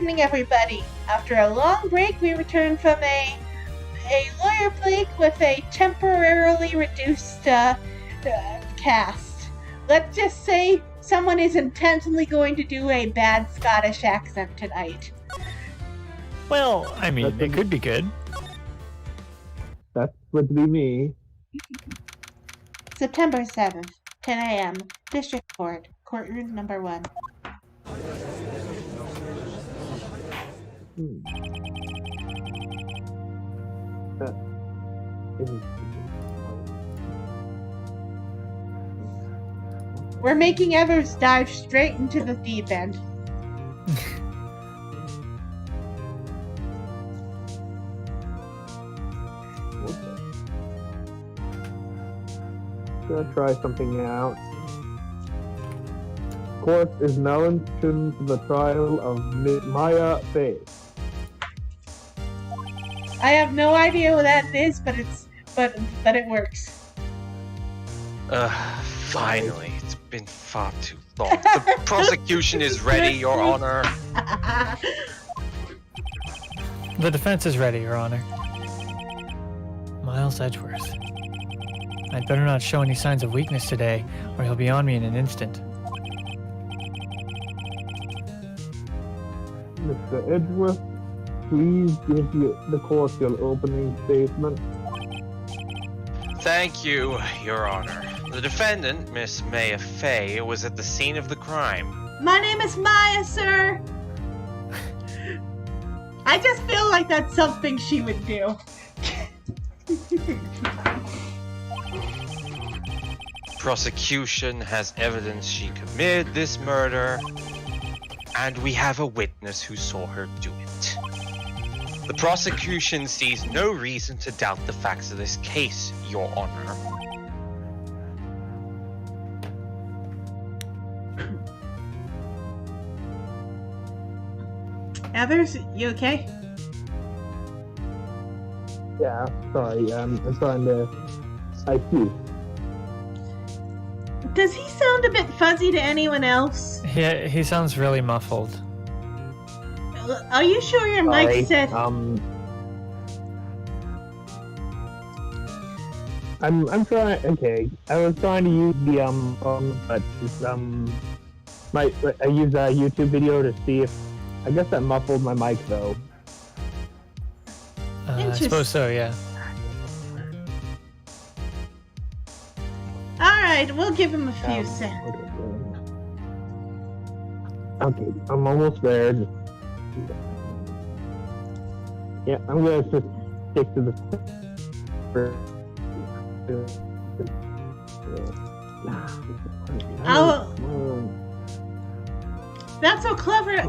evening, everybody. After a long break, we return from a lawyer break with a temporarily reduced cast. Let's just say someone is intentionally going to do a bad Scottish accent tonight. Well, I mean, it could be good. That would be me. September 7th, 10 a.m., District Court, Courtroom Number 1. We're making others dive straight into the deep end. Gonna try something out. Court is now into the trial of Maya Faye. I have no idea what that is, but it works. Finally, it's been far too long. The prosecution is ready, Your Honor. The defense is ready, Your Honor. Miles Edgeworth. I'd better not show any signs of weakness today, or he'll be on me in an instant. Mr. Edgeworth, please give the court your opening statement. Thank you, Your Honor. The defendant, Miss Maya Faye, was at the scene of the crime. My name is Maya, sir. I just feel like that's something she would do. Prosecution has evidence she committed this murder, and we have a witness who saw her do it. The prosecution sees no reason to doubt the facts of this case, Your Honor. Others, you okay? Yeah, sorry, I'm trying to IQ. Does he sound a bit fuzzy to anyone else? Yeah, he sounds really muffled. Are you sure your mic set? I'm trying. Okay, I was trying to use the but it's, I used a YouTube video to see if I guess that muffled my mic though. I suppose so, yeah. Alright, we'll give him a few seconds. Okay, I'm almost there. Yeah, I'm gonna just stick to the. That's so clever.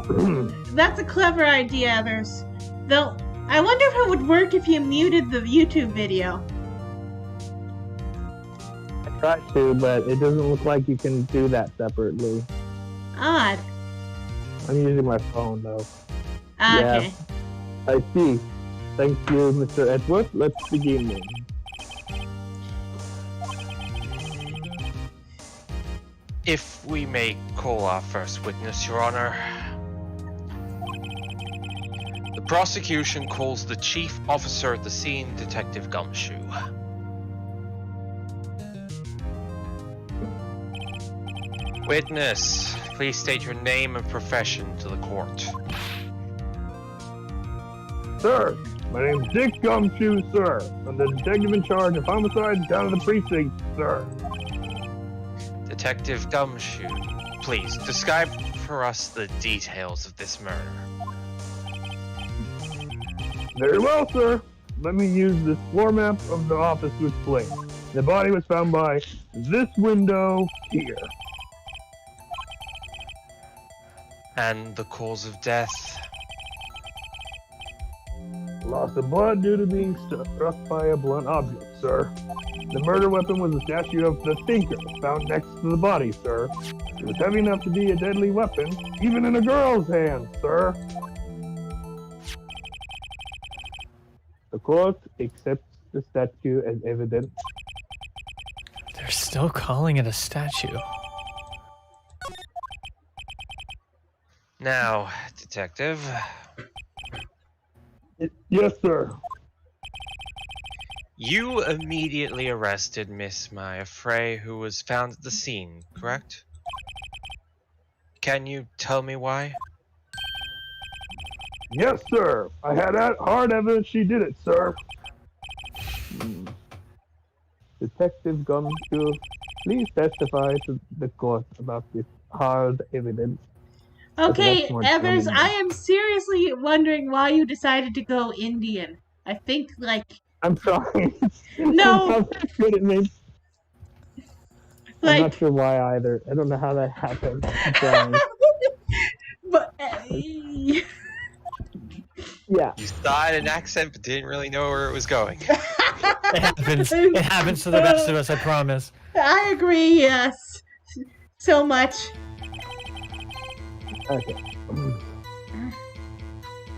That's a clever idea, others. Though, I wonder if it would work if you muted the YouTube video. I tried to, but it doesn't look like you can do that separately. Odd. I'm using my phone though. Okay. I see. Thank you, Mr. Edgeworth. Let's begin then. If we may call our first witness, Your Honor. The prosecution calls the chief officer at the scene, Detective Gumshoe. Witness, please state your name and profession to the court. Sir, my name's Dick Gumshoe, sir. I'm the detective in charge of homicide down at the precinct, sir. Detective Gumshoe, please describe for us the details of this murder. Very well, sir. Let me use this floor map of the office to explain. The body was found by this window here. And the cause of death? Loss of blood due to being struck by a blunt object, sir. The murder weapon was a statue of the Thinker, found next to the body, sir. It was heavy enough to be a deadly weapon, even in a girl's hand, sir. The court accepts the statue as evidence. They're still calling it a statue. Now, Detective. Yes, sir. You immediately arrested Miss Maya Frey, who was found at the scene, correct? Can you tell me why? Yes, sir. I had hard evidence she did it, sir. Detective Gumshoe, please testify to the court about this hard evidence. Okay, that's Okay, more Evers, telling. I am seriously wondering why you decided to go Indian. I think, like, I'm sorry. No. I'm not good at me. I'm not like, sure why either. I don't know how that happened. I'm sorry. but Yeah. You started an accent but didn't really know where it was going. It happens. It happens to the best of us, I promise. I agree. Yes, so much. Okay.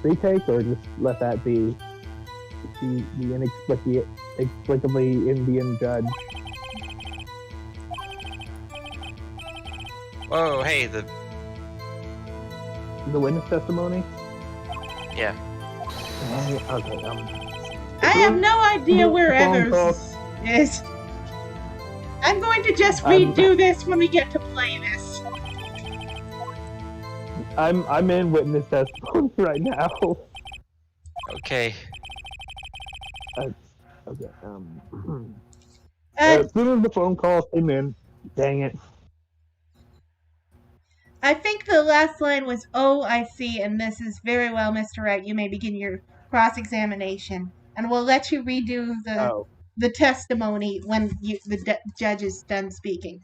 Retake or just let that be the inexplicably Indian judge. Whoa, hey, the witness testimony? yeah. Okay, I have no idea where Phone call. Evers is. I'm going to just redo this when we get to play this. I'm in witness testimony right now. Okay. Okay, as soon as the phone call came in, dang it. I think the last line was, "Oh, I see, and this is very well, Mr. Wright. You may begin your cross-examination, and we'll let you redo the testimony when the judge is done speaking."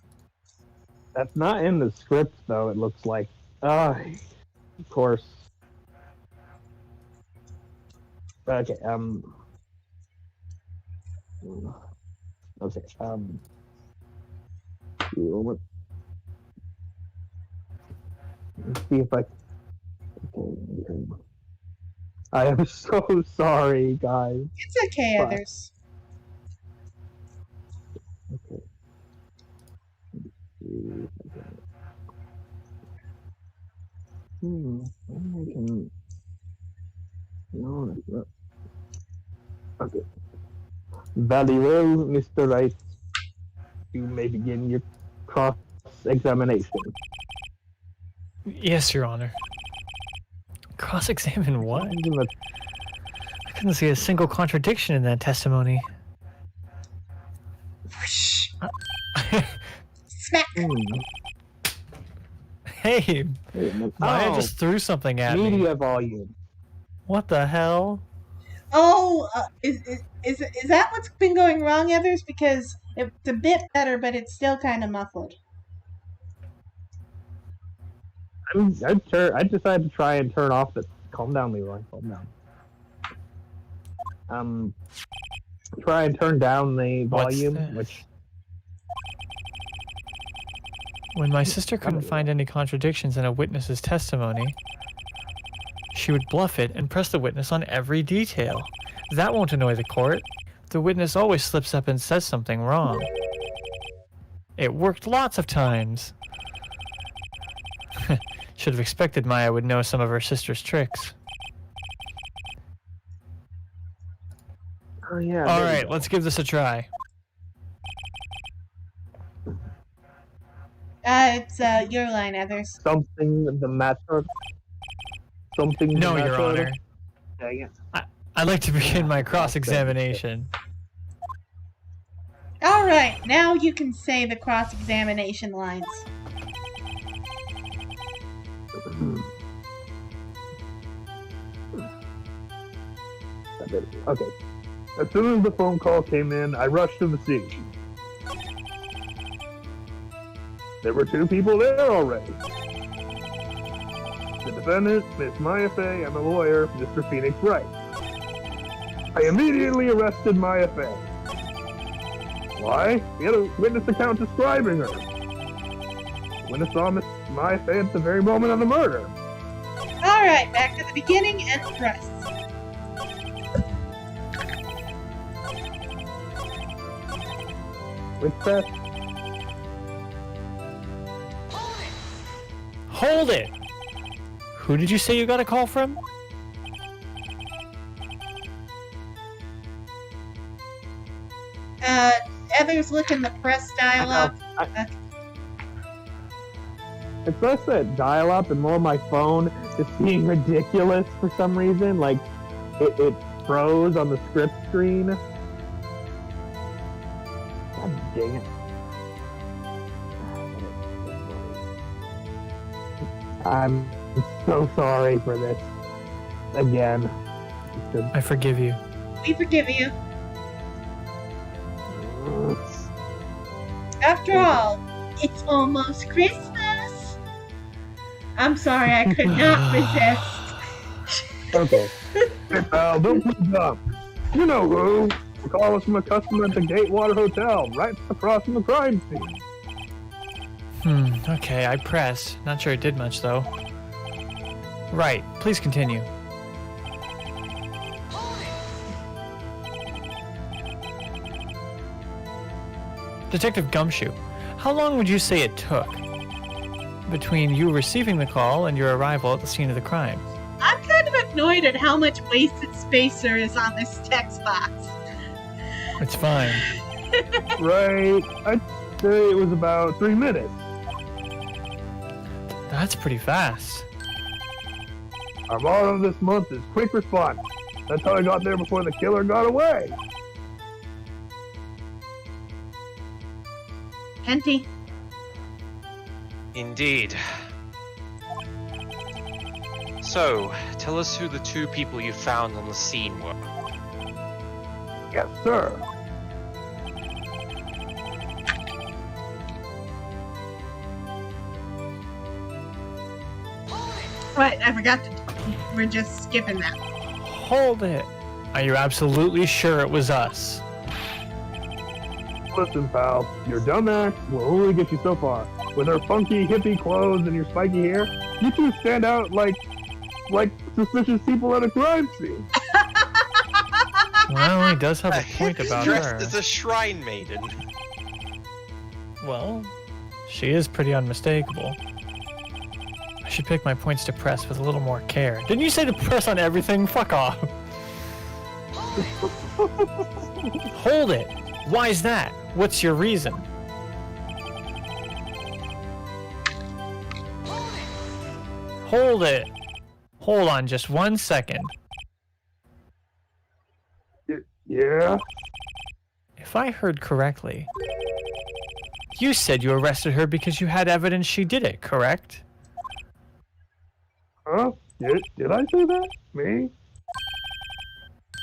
That's not in the script, though, it looks like. Of course. Okay, okay, let's see if I am so sorry, guys. It's okay, But- others. Okay. Maybe I can. No, that's not. Okay. Very well, Mr. Wright. You may begin your cross-examination. Yes, Your Honor. Cross-examine what? I couldn't see a single contradiction in that testimony. Smack! Hey, Maya just threw something at me. Media volume. What the hell? Oh, is that what's been going wrong, others? Because it's a bit better, but it's still kind of muffled. I decided to try and turn off the. Calm down, Leroy. Calm down. Try and turn down the volume, which. When my sister couldn't find any contradictions in a witness's testimony, she would bluff it and press the witness on every detail. That won't annoy the court. The witness always slips up and says something wrong. It worked lots of times. Should have expected Maya would know some of her sister's tricks. Oh yeah. All right, let's give this a try. It's your line, others. Something the matter. Something. No, the Your matter. Honor. Dang it. I'd like to begin my cross-examination. All right, now you can say the cross-examination lines. Okay. As soon as the phone call came in, I rushed to the scene. There were two people there already. The defendant, Miss Maya Fey, and the lawyer, Mr. Phoenix Wright. I immediately arrested Maya Fey. Why? He had a witness account describing her. The witness saw Miss Maya Fey at the very moment of the murder. All right, back to the beginning and press. Which press? Hold it! Who did you say you got a call from? Others look in the press dial-up. It's less that dial-up and more my phone just being ridiculous for some reason. Like, it froze on the script screen. God dang it. I'm so sorry for this. Again. I forgive you. We forgive you. After all, it's almost Christmas. I'm sorry, I could not resist. Okay. Hey, pal, don't put up. You know who? The call was from a customer at the Gatewater Hotel, right across from the crime scene. Okay, I pressed. Not sure it did much, though. Right, please continue. Detective Gumshoe, how long would you say it took between you receiving the call and your arrival at the scene of the crime? I'm kind of annoyed at how much wasted space there is on this text box. It's fine. Right. I'd say it was about 3 minutes. That's pretty fast. Our motto this month is quick response. That's how I got there before the killer got away. Henty. Indeed. So, tell us who the two people you found on the scene were. Yes, sir. What? I forgot to... We're just skipping that. Hold it. Are you absolutely sure it was us? Listen, pal, your dumb act will only get you so far. With her funky hippie clothes and your spiky hair, you two stand out like suspicious people at a crime scene. Well, he does have a point about Dressed her. as a shrine maiden. Well, she is pretty unmistakable. I should pick my points to press with a little more care. Didn't you say to press on everything? Fuck off. Hold it. Why is that? What's your reason? Hold it. Hold on just 1 second. Yeah? If I heard correctly, you said you arrested her because you had evidence she did it, correct? Huh? Did I say that? Me?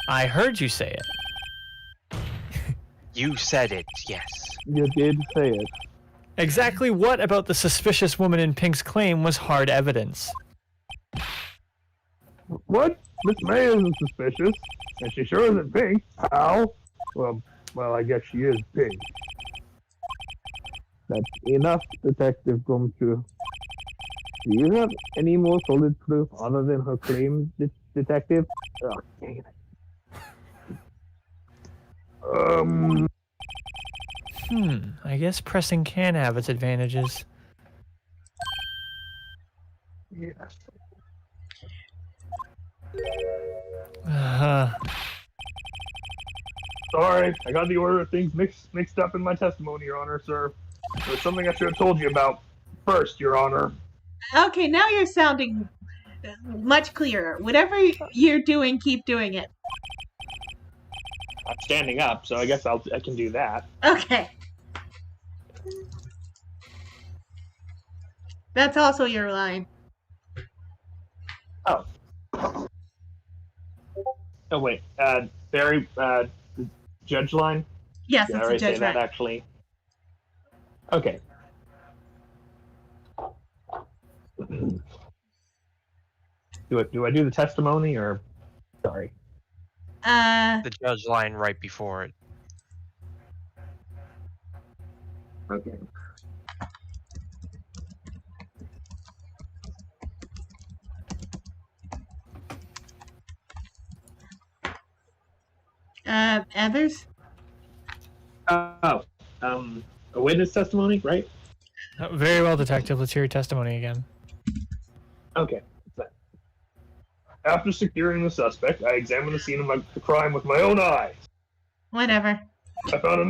I heard you say it. You said it, yes. You did say it. Exactly what about the suspicious woman in Pink's claim was hard evidence? What? Miss May isn't suspicious, and she sure isn't pink. How? Well, I guess she is pink. That's enough, Detective Gumshoe. Do you have any more solid proof other than her claim, Detective? Oh, dang it. I guess pressing can have its advantages. Yes. Sorry, I got the order of things mixed up in my testimony, Your Honor, sir. It was something I should have told you about first, Your Honor. Okay, now you're sounding much clearer. Whatever you're doing, keep doing it. I'm standing up, so I guess I can do that. Okay. That's also your line. Oh. Oh wait, Barry, judge line? Yes, Did I it's a already say judge that line. actually? Okay. Do I do the testimony or? Sorry. The judge line right before it. Okay. Others? A witness testimony, right? Very well, Detective. Let's hear your testimony again. Okay. After securing the suspect, I examined the scene of the crime with my own eyes. Whatever. I found a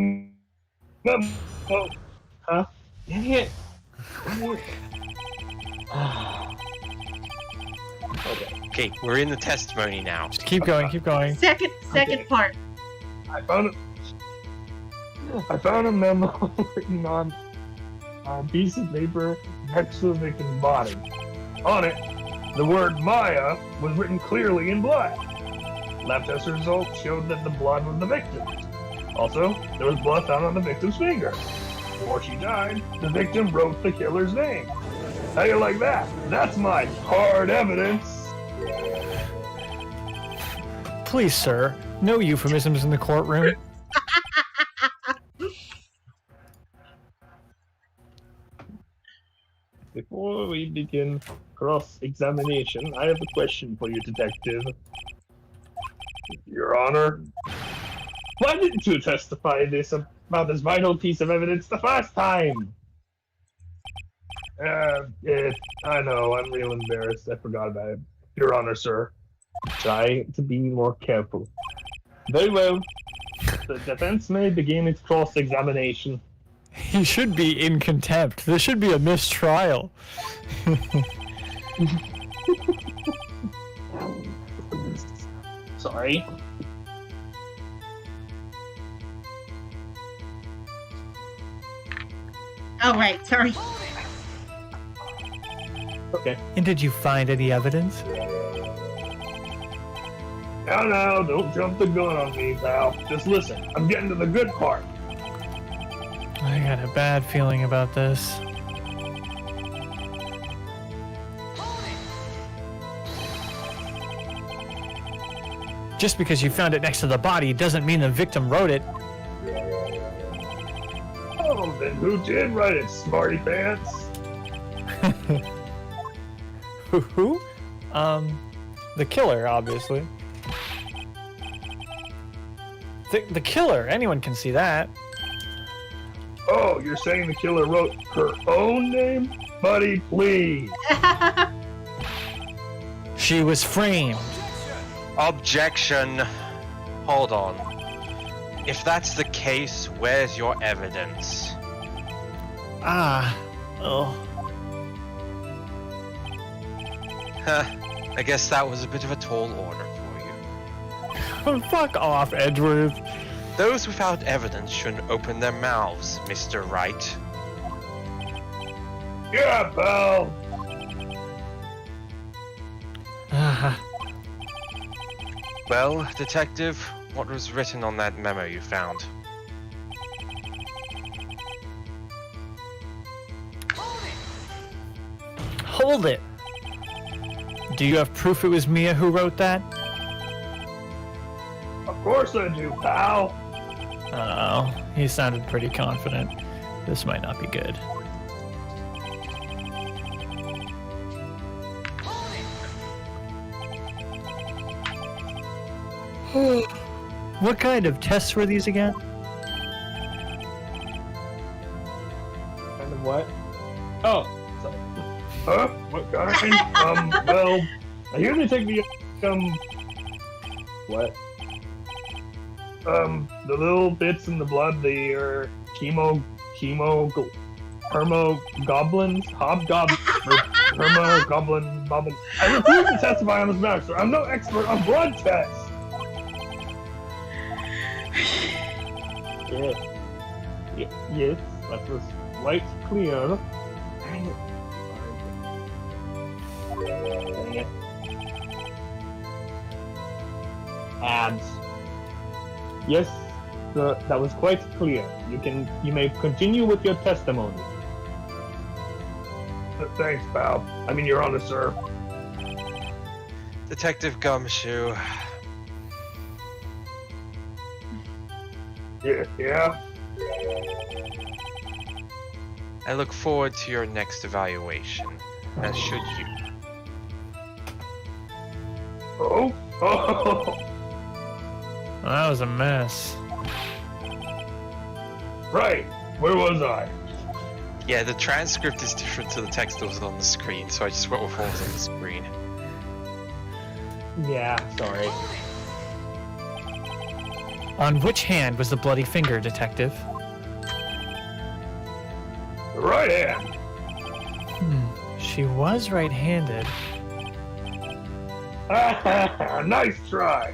memo. Huh? Dang it. Okay, we're in the testimony now. Just keep going, keep going. Second Okay. part. I found a memo written on a piece of paper next to the victim's body. On it, the word Maya was written clearly in black. Lab test results showed that the blood was the victim's. Also, there was blood found on the victim's finger. Before she died, the victim wrote the killer's name. How you like that? That's my hard evidence. Please, sir, no euphemisms in the courtroom. Before we begin cross-examination, I have a question for you, Detective. Your Honor, why didn't you testify about this vital piece of evidence the first time? I know, I'm real embarrassed. I forgot about it. Your Honor, sir. Try to be more careful. Very well. The defense may begin its cross-examination. He should be in contempt. This should be a mistrial. Sorry. Oh, right. Sorry. Okay. And did you find any evidence? No, don't jump the gun on me, pal. Just listen. I'm getting to the good part. I got a bad feeling about this. Just because you found it next to the body doesn't mean the victim wrote it. Oh, then who did write it, smarty pants? Who? The killer, obviously. The killer, anyone can see that. Oh, you're saying the killer wrote her own name? Buddy, please. She was framed. Objection. Hold on. If that's the case, where's your evidence? Oh. Huh. I guess that was a bit of a tall order for you. Fuck off, Edgeworth. Those without evidence shouldn't open their mouths, Mr. Wright. Yeah, pal. Well, Detective, what was written on that memo you found? Hold it. Do you have proof it was Mia who wrote that? Of course I do, pal. Oh, he sounded pretty confident. This might not be good. What kind of tests were these again? Kind of what? Oh, sorry. Huh? What kind? Well, I hear they take the, What? the little bits in the blood, the, hermo goblins, hermo goblin. I refuse to testify on this matter, sir. I'm no expert on blood tests. Yes, that was quite clear. Dang it. Dang it. Abs. Yes, that was quite clear. You may continue with your testimony. Thanks, pal. I mean, Your Honor, sir. Detective Gumshoe, Yeah. I look forward to your next evaluation, as should you. Oh. That was a mess. Right. Where was I? Yeah, the transcript is different to the text that was on the screen, so I just went with what was on the screen. Yeah, sorry. On which hand was the bloody finger, Detective? The right hand. She was right-handed. Nice try.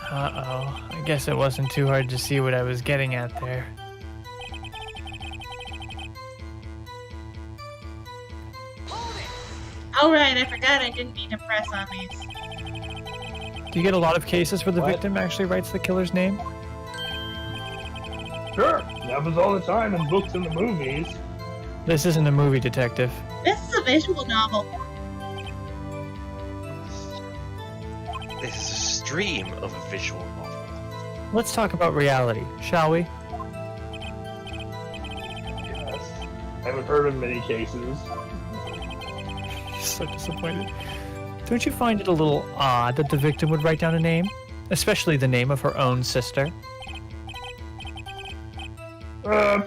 Uh-oh. I guess it wasn't too hard to see what I was getting at there. Oh, right, I forgot I didn't need to press on these. Do you get a lot of cases where the What? victim actually writes the killer's name? Sure, happens all the time in books and the movies. This isn't a movie, Detective. This is a visual novel. This is a stream of a visual novel. Let's talk about reality, shall we? Yes. Haven't heard of many cases. So disappointed. Don't you find it a little odd that the victim would write down a name? Especially the name of her own sister?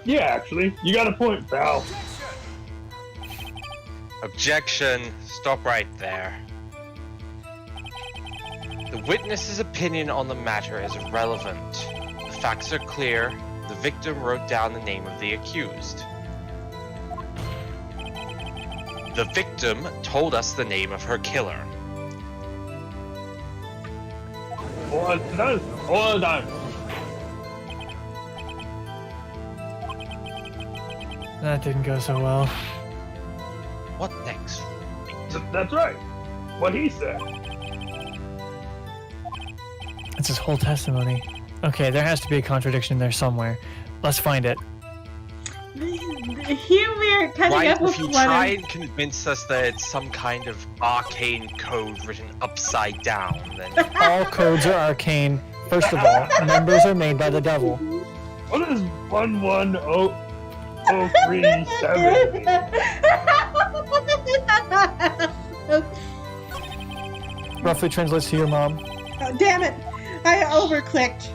Yeah, actually. You got a point, pal. Objection. Stop right there. The witness's opinion on the matter is irrelevant. The facts are clear. The victim wrote down the name of the accused. The victim told us the name of her killer. Hold on. That didn't go so well. What next? That's right. What he said. That's his whole testimony. Okay, there has to be a contradiction there somewhere. Let's find it. Here we are coming Why, up with if you one try of... and convince us that it's some kind of arcane code written upside down, then All codes are arcane. First of all, numbers are made by the devil. What is 110037? Roughly translates to your mom. Oh, damn it! I overclicked.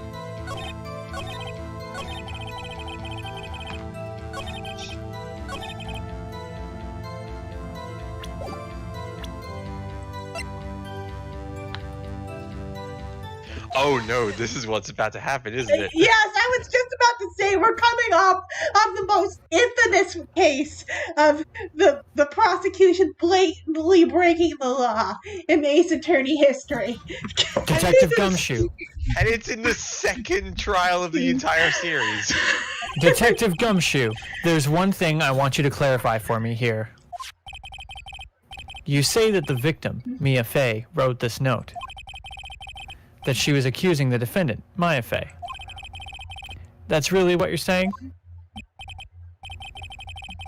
oh no, this is what's about to happen, isn't it? Yes, I was just about to say we're coming off of the most infamous case of the prosecution blatantly breaking the law in Ace Attorney history. Detective Gumshoe. And it's in the second trial of the entire series. Detective Gumshoe, there's one thing I want you to clarify for me here. You say that the victim, Mia Fey, wrote this note. That she was accusing the defendant, Maya Fey. That's really what you're saying?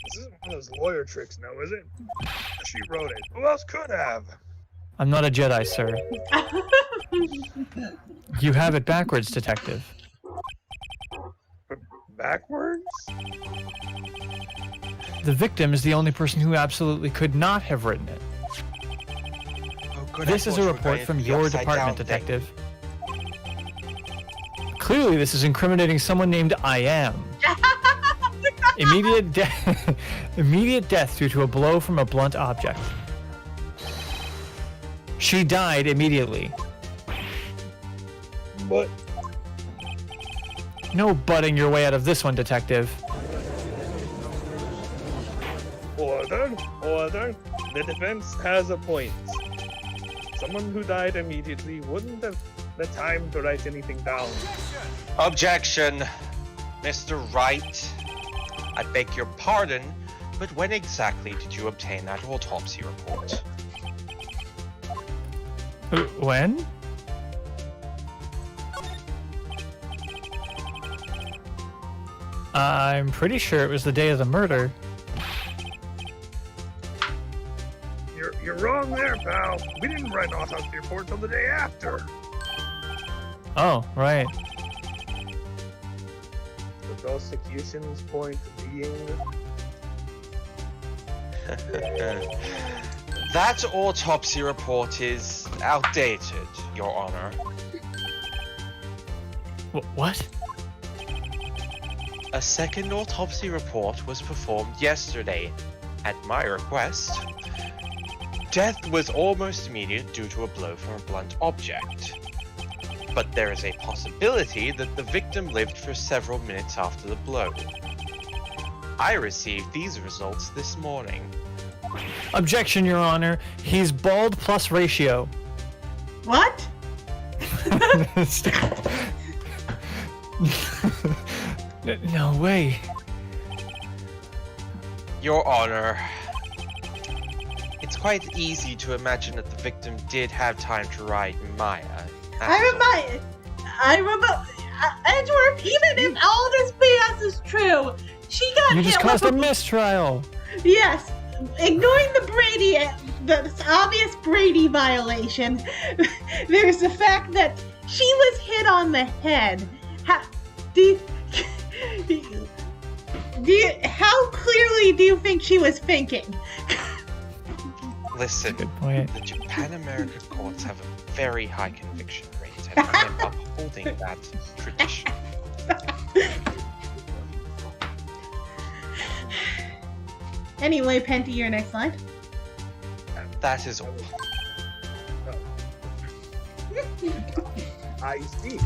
This isn't one of those lawyer tricks now, is it? She wrote it. Who else could have? I'm not a Jedi, sir. You have it backwards, Detective. Backwards? The victim is the only person who absolutely could not have written it. Oh, good, This I is thought a you were report going from the your upside department, down thing. Detective. Clearly, this is incriminating someone named I Am. Immediate death due to a blow from a blunt object. She died immediately. But No butting your way out of this one, Detective. order. The defense has a point. Someone who died immediately wouldn't have the time to write anything down. Objection. Mr. Wright, I beg your pardon, but when exactly did you obtain that autopsy report? When? I'm pretty sure it was the day of the murder. You're wrong there, pal. We didn't write an autopsy report till the day after. Oh, right. The prosecution's point being... That autopsy report is outdated, Your Honor. What? A second autopsy report was performed yesterday, at my request. Death was almost immediate due to a blow from a blunt object. But there is a possibility that the victim lived for several minutes after the blow. I received these results this morning. Objection, Your Honor. He's bald plus ratio. What? No way. Your Honor, it's quite easy to imagine that the victim did have time to write Maya. Edgeworth, even if all this BS is true, she got You hit just caused with a mistrial. Yes, ignoring the obvious Brady violation, there's the fact that she was hit on the head. How clearly do you think she was thinking? Listen, Good point. the Japan American courts have a very high conviction rate, and I am upholding that tradition. Anyway, Penty, your next line. That is all. I see.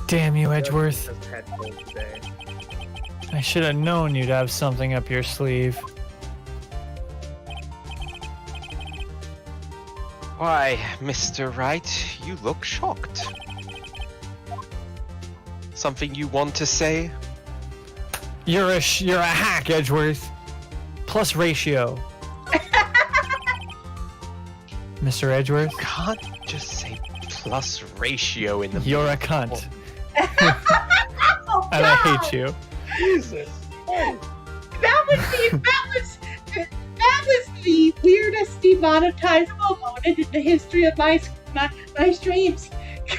Damn you, Edgeworth. Just head cold today. I should have known you'd have something up your sleeve. Why, Mr. Wright, you look shocked. Something you want to say? You're a hack, Edgeworth. Plus ratio. Mr. Edgeworth, You can't just say plus ratio in the you're a cunt. Oh, And I God! hate you. Jesus. That was the weirdest demonetizable moment in the history of my streams.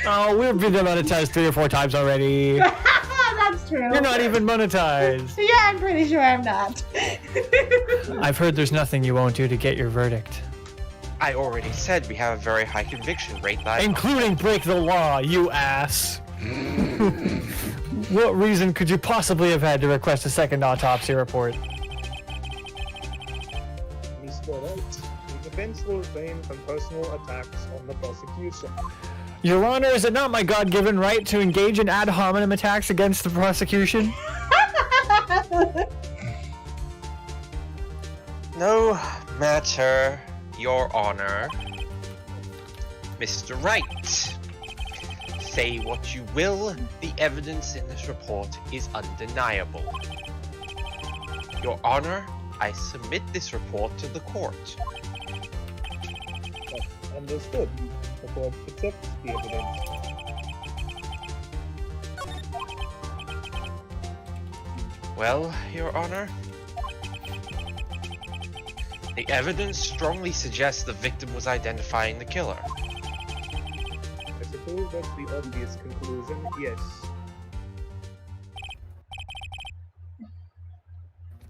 Oh, we've been demonetized 3 or 4 times already. That's true. You're not even monetized. Yeah, I'm pretty sure I'm not. I've heard there's nothing you won't do to get your verdict. I already said we have a very high conviction rate, that Including break the law, you ass. What reason could you possibly have had to request a second autopsy report? Mr. Wright, the defense will refrain from personal attacks on the prosecution. Your Honor, is it not my God-given right to engage in ad hominem attacks against the prosecution? No matter, Your Honor. Mr. Wright, say what you will, the evidence in this report is undeniable. Your Honor, I submit this report to the court. Understood. The court accepts the evidence. Well, Your Honor, the evidence strongly suggests the victim was identifying the killer. I suppose that's the obvious conclusion, yes.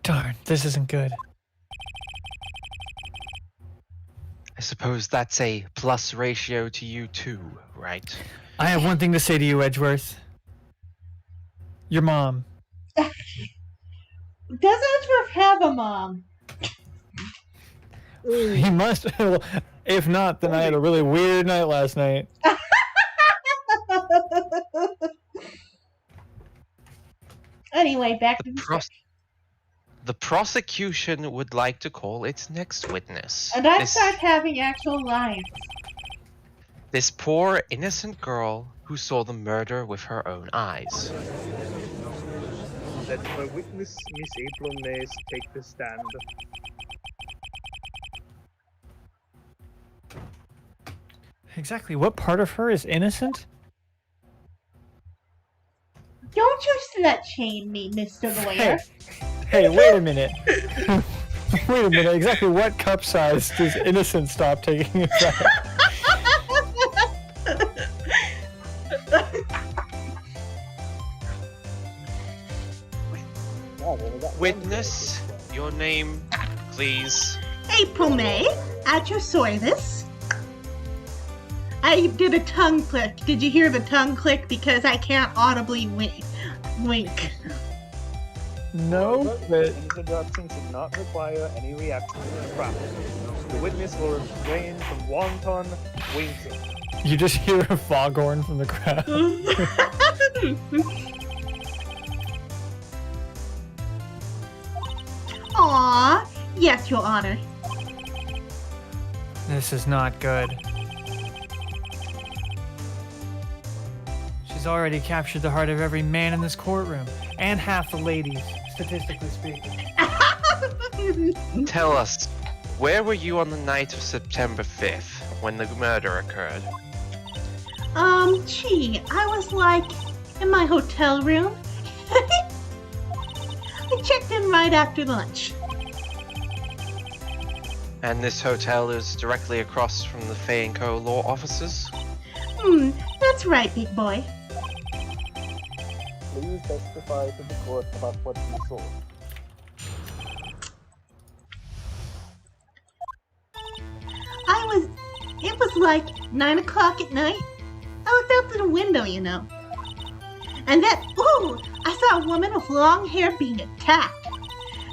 Darn, this isn't good. I suppose that's a plus ratio to you too, right? I have one thing to say to you, Edgeworth. Your mom. Does Edgeworth have a mom? He must. If not, then I had a really weird night last night. Anyway, back to The prosecution would like to call its next witness. and I start having actual lines. This poor, innocent girl who saw the murder with her own eyes. Let my witness, Miss April Mays, take the stand. Exactly what part of her is innocent? Don't you slut shame me, Mr. Lawyer. Hey, wait a minute. Wait a minute. Exactly what cup size does innocent stop taking effect? Witness, your name, please. April May, at your service. I did a tongue click. Did you hear the tongue click? Because I can't audibly wink. No, However, but this introduction should not require any reaction to the crowd. The witness will refrain from wanton winking. you just hear a foghorn from the crowd. Aw, yes, Your Honor. This is not good. She's already captured the heart of every man in this courtroom, and half the ladies, statistically speaking. Tell us, where were you on the night of September 5th when the murder occurred? Gee, I was like in my hotel room. I checked in right after lunch. And this hotel is directly across from the Fay & Co. law offices? That's right, big boy. Please testify to the court about what you saw. It was like 9 o'clock at night. I looked out the window, you know. And then, I saw a woman with long hair being attacked.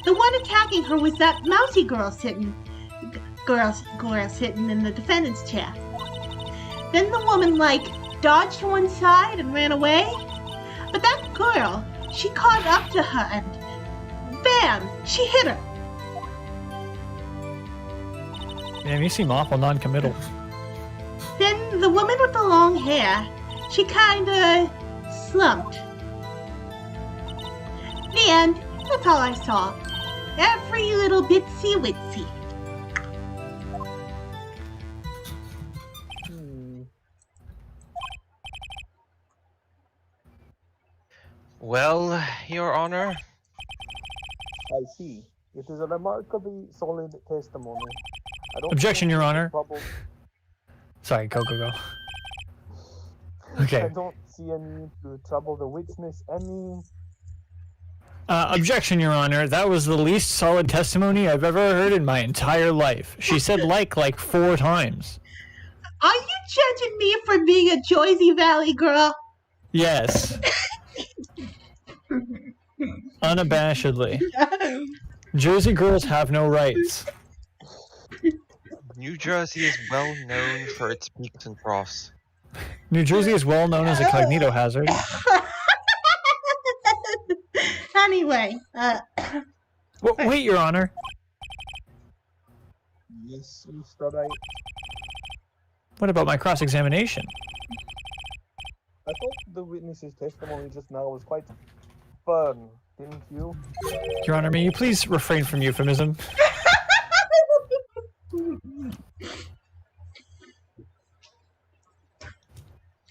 The one attacking her was that mousy girl sitting in the defendant's chair. Then the woman, dodged to one side and ran away. But that girl, she caught up to her and bam, she hit her. Damn, you seem awful non-committal. Then the woman with the long hair, she kinda slumped. And that's all I saw. Every little bitsy witsy. Well, Your Honor, I see. It is a remarkably solid testimony. I don't Objection, think Your it Honor. trouble- Sorry, go. I Okay. don't see any need to trouble the witness any. Objection, Your Honor. That was the least solid testimony I've ever heard in my entire life. She said like 4 times. Are you judging me for being a Jersey Valley girl? Yes. Unabashedly. Jersey girls have no rights. New Jersey is well known for its peaks and troughs. New Jersey is well known as a cognito hazard. Anyway, Wait, Your Honor. Yes, Mr. Wright. What about my cross-examination? I thought the witness's testimony just now was quite fun, didn't you? Your Honor, may you please refrain from euphemism?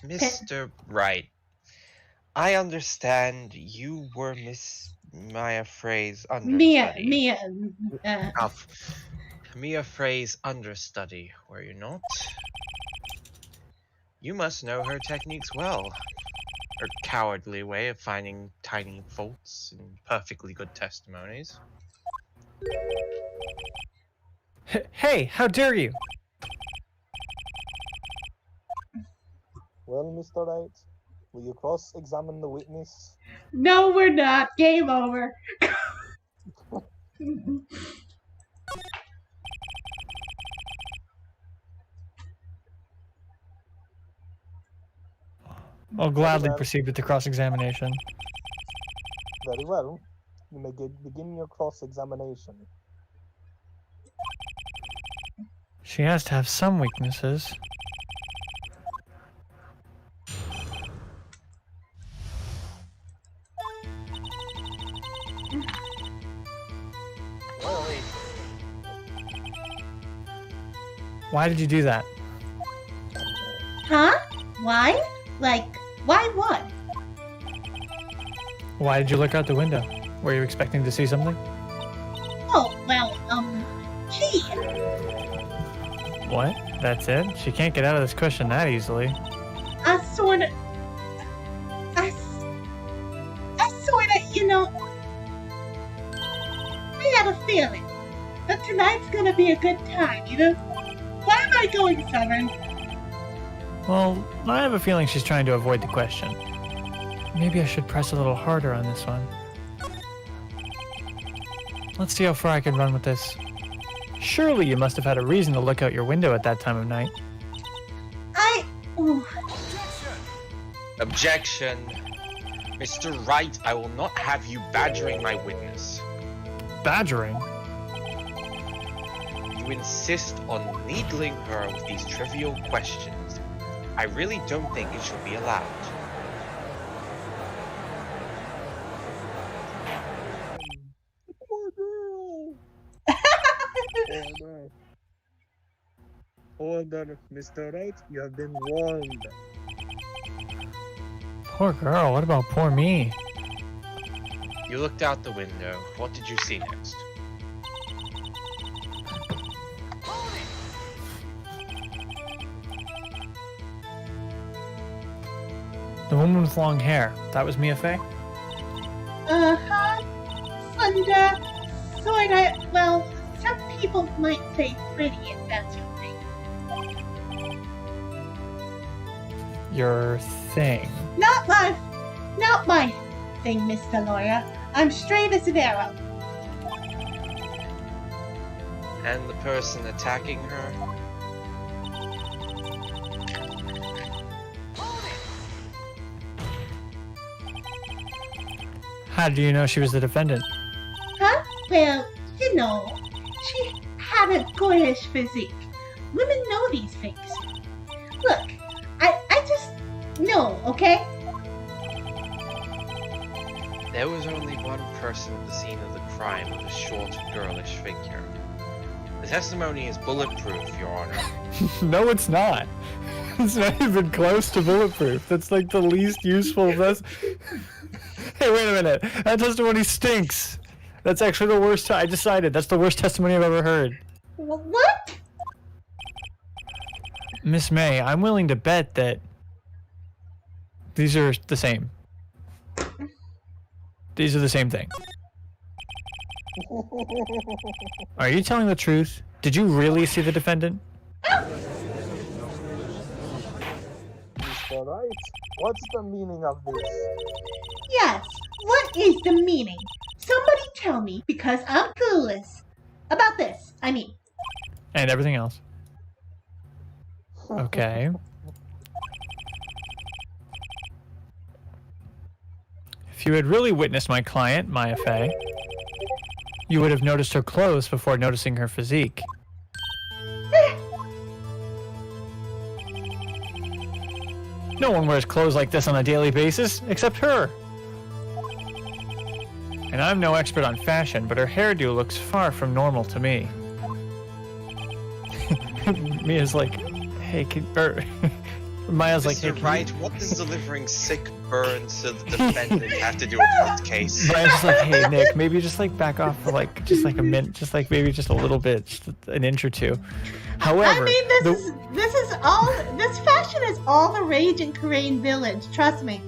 Mr. Wright, I understand you were Miss Maya Frey's understudy. Mia Frey's understudy, were you not? You must know her techniques well. Her cowardly way of finding tiny faults in perfectly good testimonies. Hey, how dare you? Well, Mr. Wright, will you cross-examine the witness? no, we're not. Game over. I'll gladly proceed with the cross-examination. Very well. You may begin your cross-examination. She has to have some weaknesses. Well, Why did you do that? Huh? Why? Why what? Why did you look out the window? Were you expecting to see something? Oh, well, gee. What? That's it? She can't get out of this cushion that easily. I sorta, I had a feeling that tonight's gonna be a good time, Why am I going, Southern? Well, I have a feeling she's trying to avoid the question. Maybe I should press a little harder on this one. Let's see how far I can run with this. Surely you must have had a reason to look out your window at that time of night. Ooh. Objection. Mr. Wright, I will not have you badgering my witness. Badgering? You insist on needling her with these trivial questions. I really don't think it should be allowed. Poor girl. Order, Mr. Wright, you have been warned. Poor girl, what about poor me? You looked out the window. What did you see next? The woman with long hair. That was Mia Fey? Uh-huh. Sorta. Well, some people might say pretty if that's your thing. Your thing. Not my thing, Mr. Lawyer. I'm straight as an arrow. And the person attacking her? How do you know she was the defendant? Huh? Well, you know, she had a girlish physique. Women know these things. Look, I just know, okay? There was only one person at the scene of the crime with a short, girlish figure. The testimony is bulletproof, Your Honor. No, it's not. It's not even close to bulletproof. That's like the least useful. Hey, wait a minute. That testimony stinks. That's actually the worst. I decided that's the worst testimony I've ever heard. What? Miss May, I'm willing to bet that these are the same. These are the same thing. Are you telling the truth? Did you really see the defendant? Mr. Wright, what's the meaning of this? Yes, what is the meaning? Somebody tell me, because I'm clueless. About this, I mean. And everything else. Okay. If you had really witnessed my client, Maya Fey, you would have noticed her clothes before noticing her physique. No one wears clothes like this on a daily basis, except her. And I'm no expert on fashion, but her hairdo looks far from normal to me. Mia's like, hey, Maya's like, hey, Mr. Wright, what does delivering sick burns to the defendant have to do with this case? Maya's just like, hey, Nick, maybe just like back off for like, just like a minute, just like maybe just a little bit, just an inch or two. However, I mean, this fashion is all the rage in Korean Village, trust me.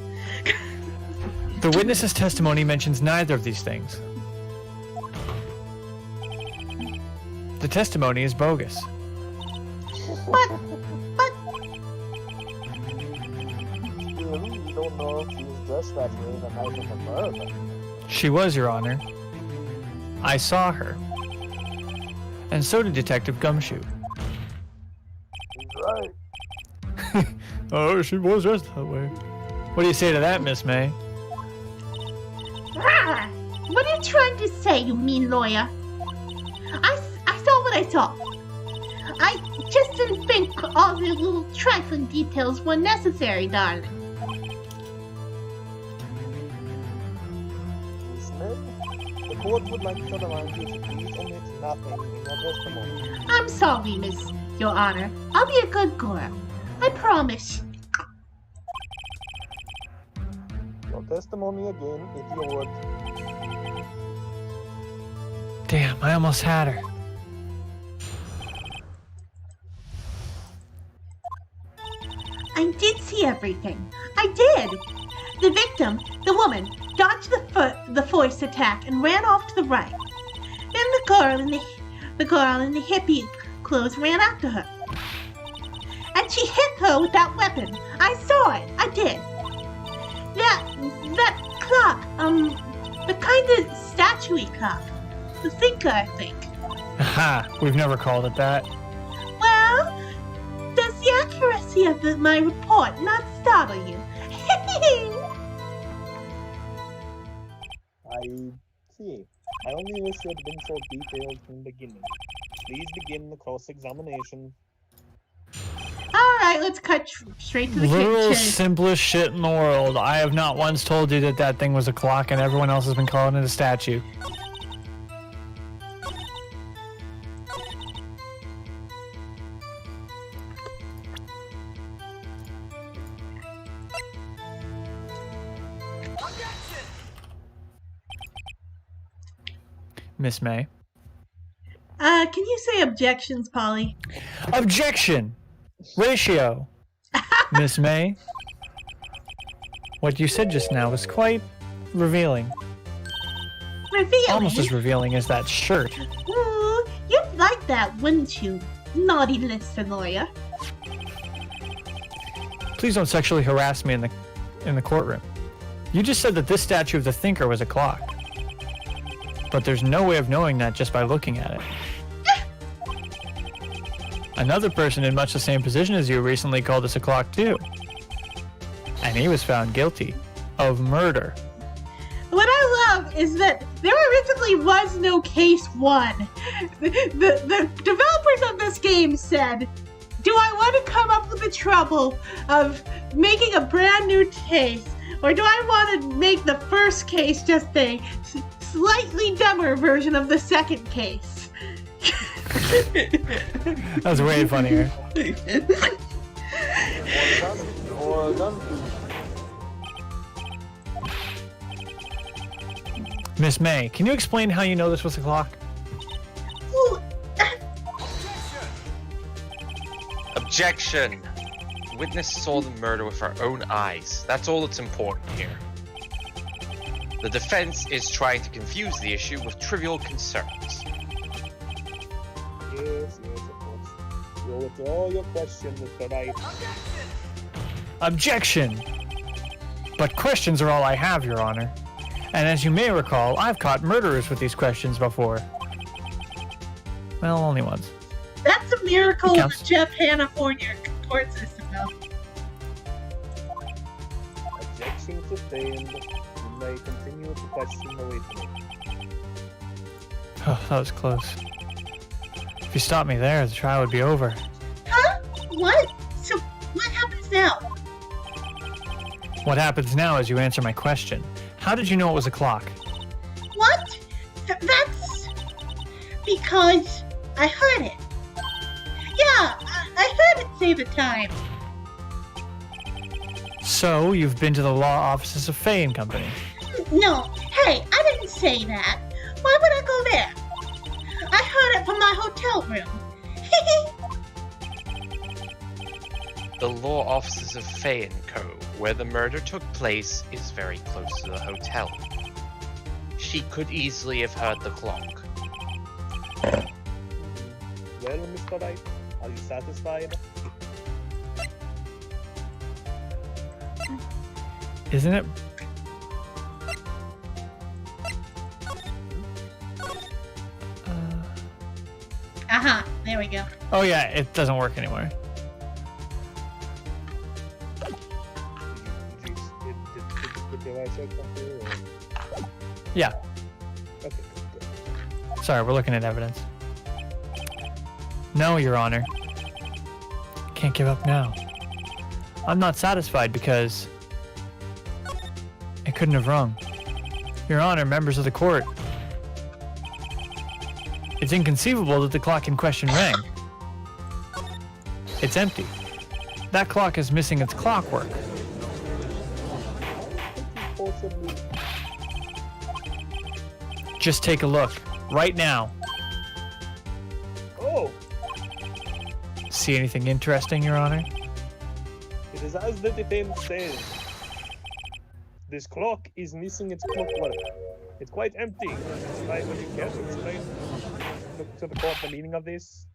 the witness's testimony mentions neither of these things. The testimony is bogus. But, Really, you don't know if she was dressed that way the night of the murder. She was, Your Honor. I saw her. And so did Detective Gumshoe. He's right. Oh, she was dressed that way. What do you say to that, Miss May? rah, what are you trying to say, you mean lawyer? I saw what I saw. I just didn't think all the little trifling details were necessary, darling. Miss May, the court would like to remind you to please omit nothing in your testimony. I'm sorry, Your Honor. I'll be a good girl. I promise. Your testimony again, if you would. Damn, I almost had her. I did see everything. I did. The victim, the woman, dodged the force attack and ran off to the right. Then the girl in the hippie clothes ran after her. And she hit her with that weapon. I saw it. I did. That clock, the kind of statue-y clock. the thinker, I think. Ha! We've never called it that. Well, does the accuracy of my report not startle you? I see. I only wish it had been so detailed from the beginning. Please begin the cross-examination. Alright, let's cut straight to the Literal kitchen. simplest shit in the world. I have not once told you that that thing was a clock, and everyone else has been calling it a statue. Miss May. Can you say objections, Polly? Objection! Ratio! Miss May. What you said just now was quite revealing. Revealing? Almost as revealing as that shirt. Ooh, you'd like that, wouldn't you? Naughty Lister lawyer. Please don't sexually harass me in the courtroom. You just said that this statue of the thinker was a clock. But there's no way of knowing that just by looking at it. Another person in much the same position as you recently called this a clock too. And he was found guilty of murder. What I love is that there originally was no case 1. The developers of this game said, do I want to come up with the trouble of making a brand new case, or do I want to make the first case just a slightly dumber version of the second case? That was way funnier. Or done. Miss May, can you explain how you know this was a clock? Ooh, Objection! The witness saw the murder with her own eyes. That's all that's important here. The defense is trying to confuse the issue with trivial concerns. Yes, of course. We'll withdraw your question, Mr. Wright. Objection! But questions are all I have, Your Honor. And as you may recall, I've caught murderers with these questions before. Well, only once. that's a miracle of Counts. the Japanifornia court system, though. Objection sustained. You may continue to question the witness. Oh, that was close. If you stopped me there, the trial would be over. Huh? What? So, what happens now? What happens now is you answer my question. How did you know it was a clock? What? That's because I heard it. Yeah, I heard it say the time. So, you've been to the law offices of Fay and Company. No, hey, I didn't say that. Why would I go there? I heard it from my hotel room. The law offices of Fay & Co., where the murder took place, is very close to the hotel. She could easily have heard the clock. Well, Mr. Wright, are you satisfied? Isn't it? Aha, there we go. Oh yeah, it doesn't work anymore. Did the right check come through? Or? Yeah. Okay, good. Sorry, we're looking at evidence. No, Your Honor. Can't give up now. I'm not satisfied because it couldn't have rung. Your Honor, members of the court. It's inconceivable that the clock in question rang. It's empty. That clock is missing its clockwork. Possibly. Just take a look. Right now. Oh, See anything interesting, Your Honor? it is as the defense says. This clock is missing its clockwork. It's quite empty. Right, would you care to explain to the court the meaning of this?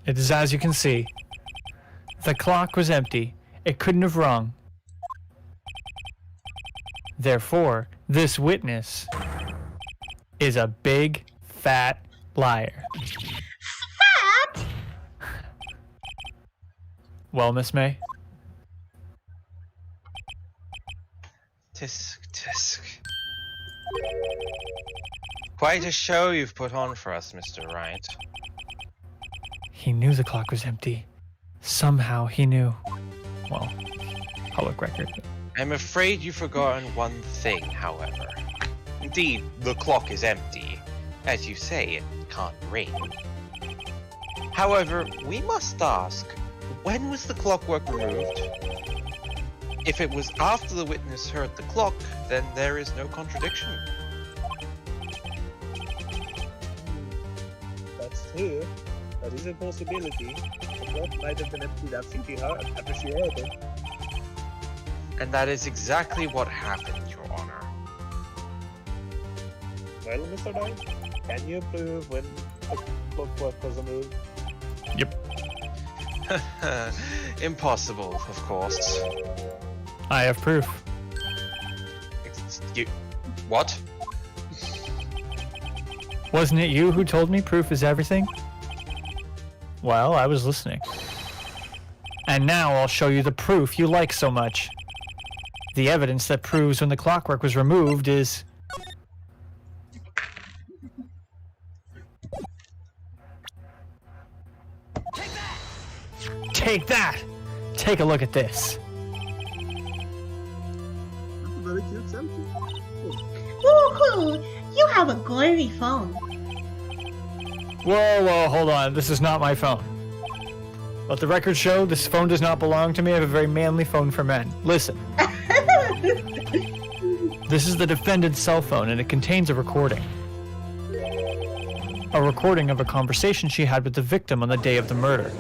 It is as you can see. The clock was empty. It couldn't have rung. Therefore, This witness is a big, fat liar. Fat? Well, Miss May? Tisk, tisk. Quite a show you've put on for us, Mr. Wright. He knew the clock was empty. Somehow he knew. Well, public record. I'm afraid you've forgotten one thing, however. Indeed, the clock is empty. As you say, it can't ring. However, we must ask, when was the clockwork removed? If it was after the witness heard the clock, then there is no contradiction. That's true. That is a possibility. The clock might have been emptied after she heard it. And that is exactly what happened, Your Honor. Well, Mr. Wright, can you prove when the clockwork was removed? Yep. Impossible, of course. I have proof. You... What? Wasn't it you who told me proof is everything? Well, I was listening. And now I'll show you the proof you like so much. The evidence that proves when the clockwork was removed is... Take that! Take a look at this. That's a very cute selfie. Woohoo! You have a glory phone. Whoa, hold on. This is not my phone. Let the record show this phone does not belong to me. I have a very manly phone for men. Listen. This is the defendant's cell phone, and it contains a recording. A recording of a conversation she had with the victim on the day of the murder.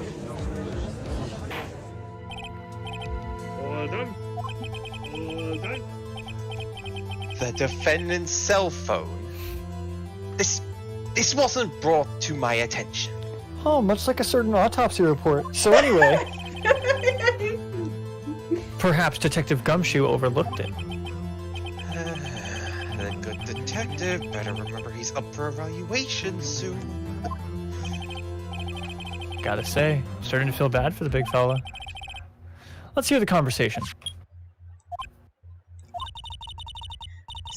All done. All done. The defendant's cell phone? This wasn't brought to my attention. Oh, much like a certain autopsy report. So anyway... Perhaps Detective Gumshoe overlooked it. The good detective better remember he's up for evaluation soon. Gotta say, starting to feel bad for the big fella. Let's hear the conversation.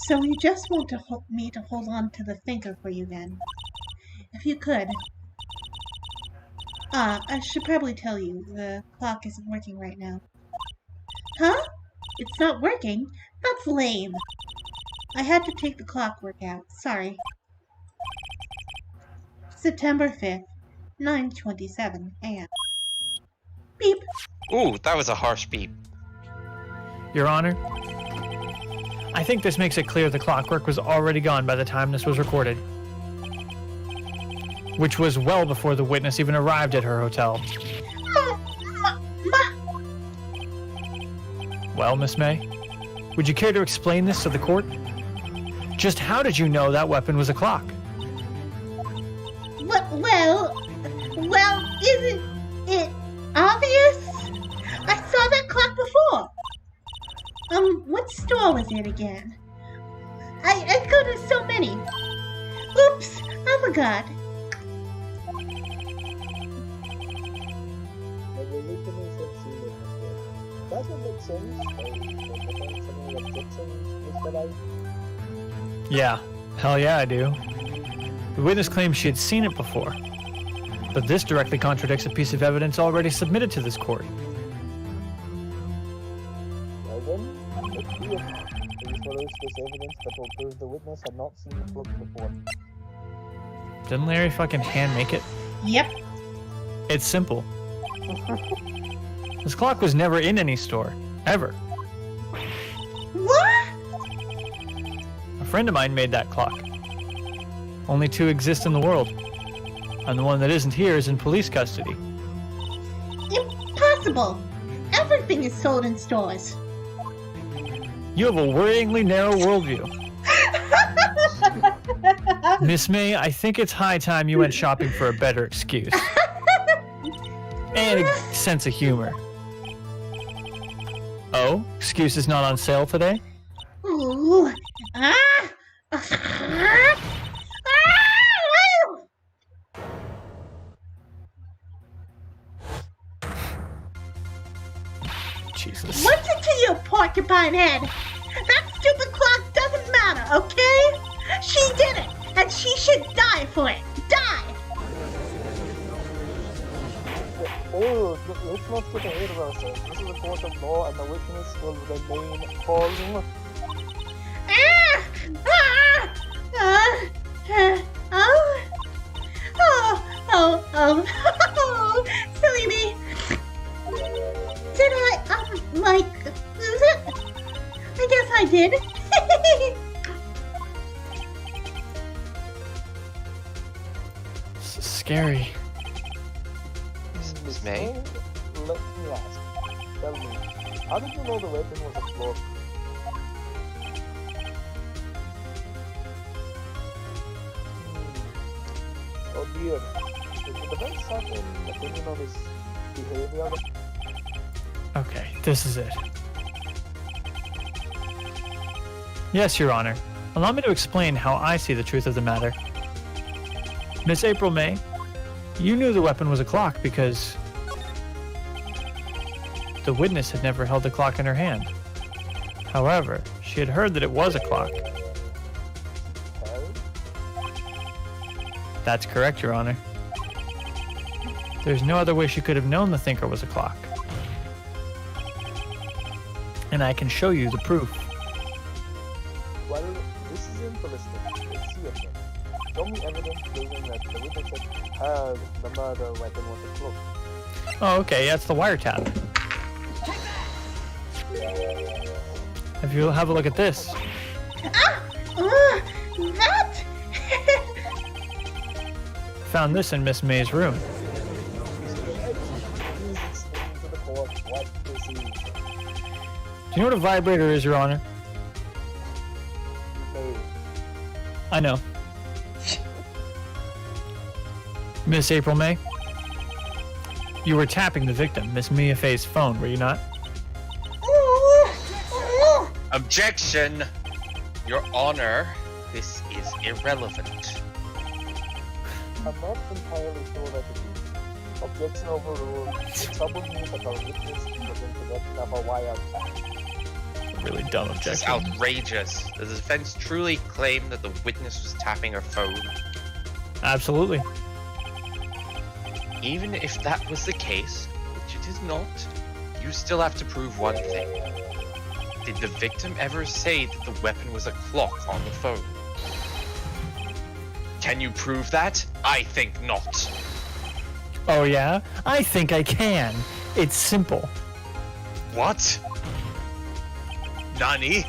So you just want me to hold on to the thinker for you then? If you could. I should probably tell you, the clock isn't working right now. Huh? It's not working? That's lame. I had to take the clockwork out. Sorry. September 5th, 9:27 a.m. Beep. Ooh, that was a harsh beep. Your Honor, I think this makes it clear the clockwork was already gone by the time this was recorded. Which was well before the witness even arrived at her hotel. Well, Miss May, would you care to explain this to the court? Just how did you know that weapon was a clock? Well, isn't it obvious? I saw that clock before. What store was it again? I go to so many. Oops, I forgot. Doesn't make sense. Mr. Wright. Yeah, hell yeah I do. The witness claims she had seen it before, but this directly contradicts a piece of evidence already submitted to this court. Well then, let's do it. Please produce this evidence that will prove the witness had not seen the clock before. Didn't Larry fucking hand make it? Yep. It's simple. This clock was never in any store, ever. What? A friend of mine made that clock. Only two exist in the world, and the one that isn't here is in police custody. Impossible. Everything is sold in stores. You have a worryingly narrow worldview. Miss May, I think it's high time you went shopping for a better excuse. And a sense of humor. Oh, excuse is not on sale today? Ooh, Ah! Jesus. Listen to you, porcupine head. That stupid clock doesn't matter, okay? She did it, and she should die for it. Die! Oh, let's not get ahead of ourselves. This is a court of law, and the witness will remain calm. Ah! Ah! Oh, silly me. Did I, lose it? I guess I did. Scary. Miss May? Let me ask. Tell me, how did you know the weapon was a clock? Oh dear. Did the defense have an opinion on his behavior? Okay, this is it. Yes, Your Honor. Allow me to explain how I see the truth of the matter. Miss April May, you knew the weapon was a clock because the witness had never held a clock in her hand. However, she had heard that it was a clock. That's correct, Your Honor. There's no other way she could have known the thinker was a clock. And I can show you the proof. Well, this is interesting. Let's see it. Show me evidence proving that the witness had heard the murder weapon was a cloak. Oh, okay, that's the wiretap. If you have a look at this. That? Found this in Miss May's room. Please explain to the court what this is. Do you know what a vibrator is, Your Honor? No. I know. Miss April May, you were tapping the victim, Miss Mia Fay's phone, were you not? Objection! Your Honor, this is irrelevant. I'm not entirely sure that it is. Objection overruled. It troubled me that our witness was in possession of a wiretap. Really dumb This is objection. outrageous. Does the defense truly claim that the witness was tapping her phone? Absolutely. Even if that was the case, which it is not, you still have to prove one thing. Did the victim ever say that the weapon was a clock on the phone? Can you prove that? I think not. Oh yeah? I think I can. It's simple. What? Nani?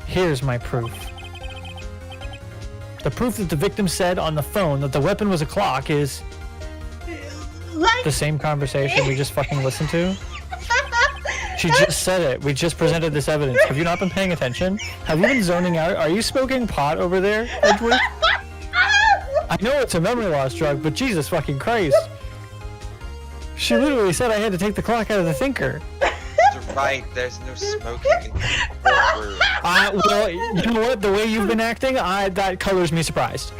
Here's my proof. The proof that the victim said on the phone that the weapon was a clock is Like, the same conversation we just fucking listened to. She just said it. We just presented this evidence. Have you not been paying attention? Have you been zoning out? Are you smoking pot over there, Edward? I know it's a memory loss drug, but Jesus fucking Christ. She literally said I had to take the clock out of the thinker. Mr. Wright, there's no smoking in the courtroom. Well, you know what? The way you've been acting, that colors me surprised.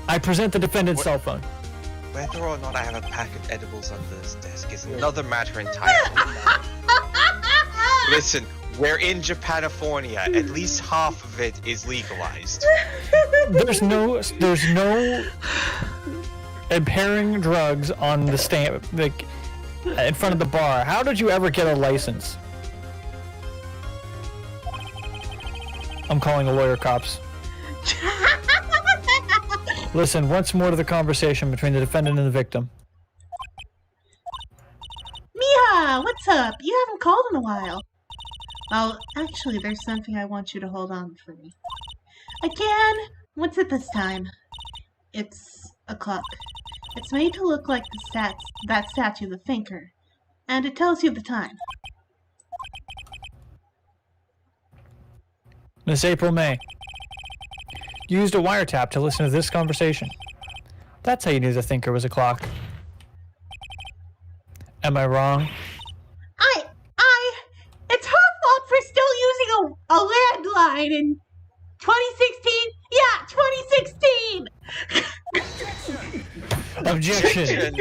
I present the defendant's cell phone. Whether or not I have a pack of edibles under this desk is another matter entirely. Listen, we're in Japanifornia. At least half of it is legalized. There's no impairing drugs on the stand, like in front of the bar. How did you ever get a license? I'm calling the lawyer cops. Listen, once more to the conversation between the defendant and the victim. Mia, what's up? You haven't called in a while. Well, actually, there's something I want you to hold on for me. Again, what's it this time? It's a clock. It's made to look like that statue, the thinker, and it tells you the time. Miss April May, you used a wiretap to listen to this conversation. That's how you knew the thinker was a clock. Am I wrong? It's her fault for still using a landline in 2016? Yeah, 2016! Objection.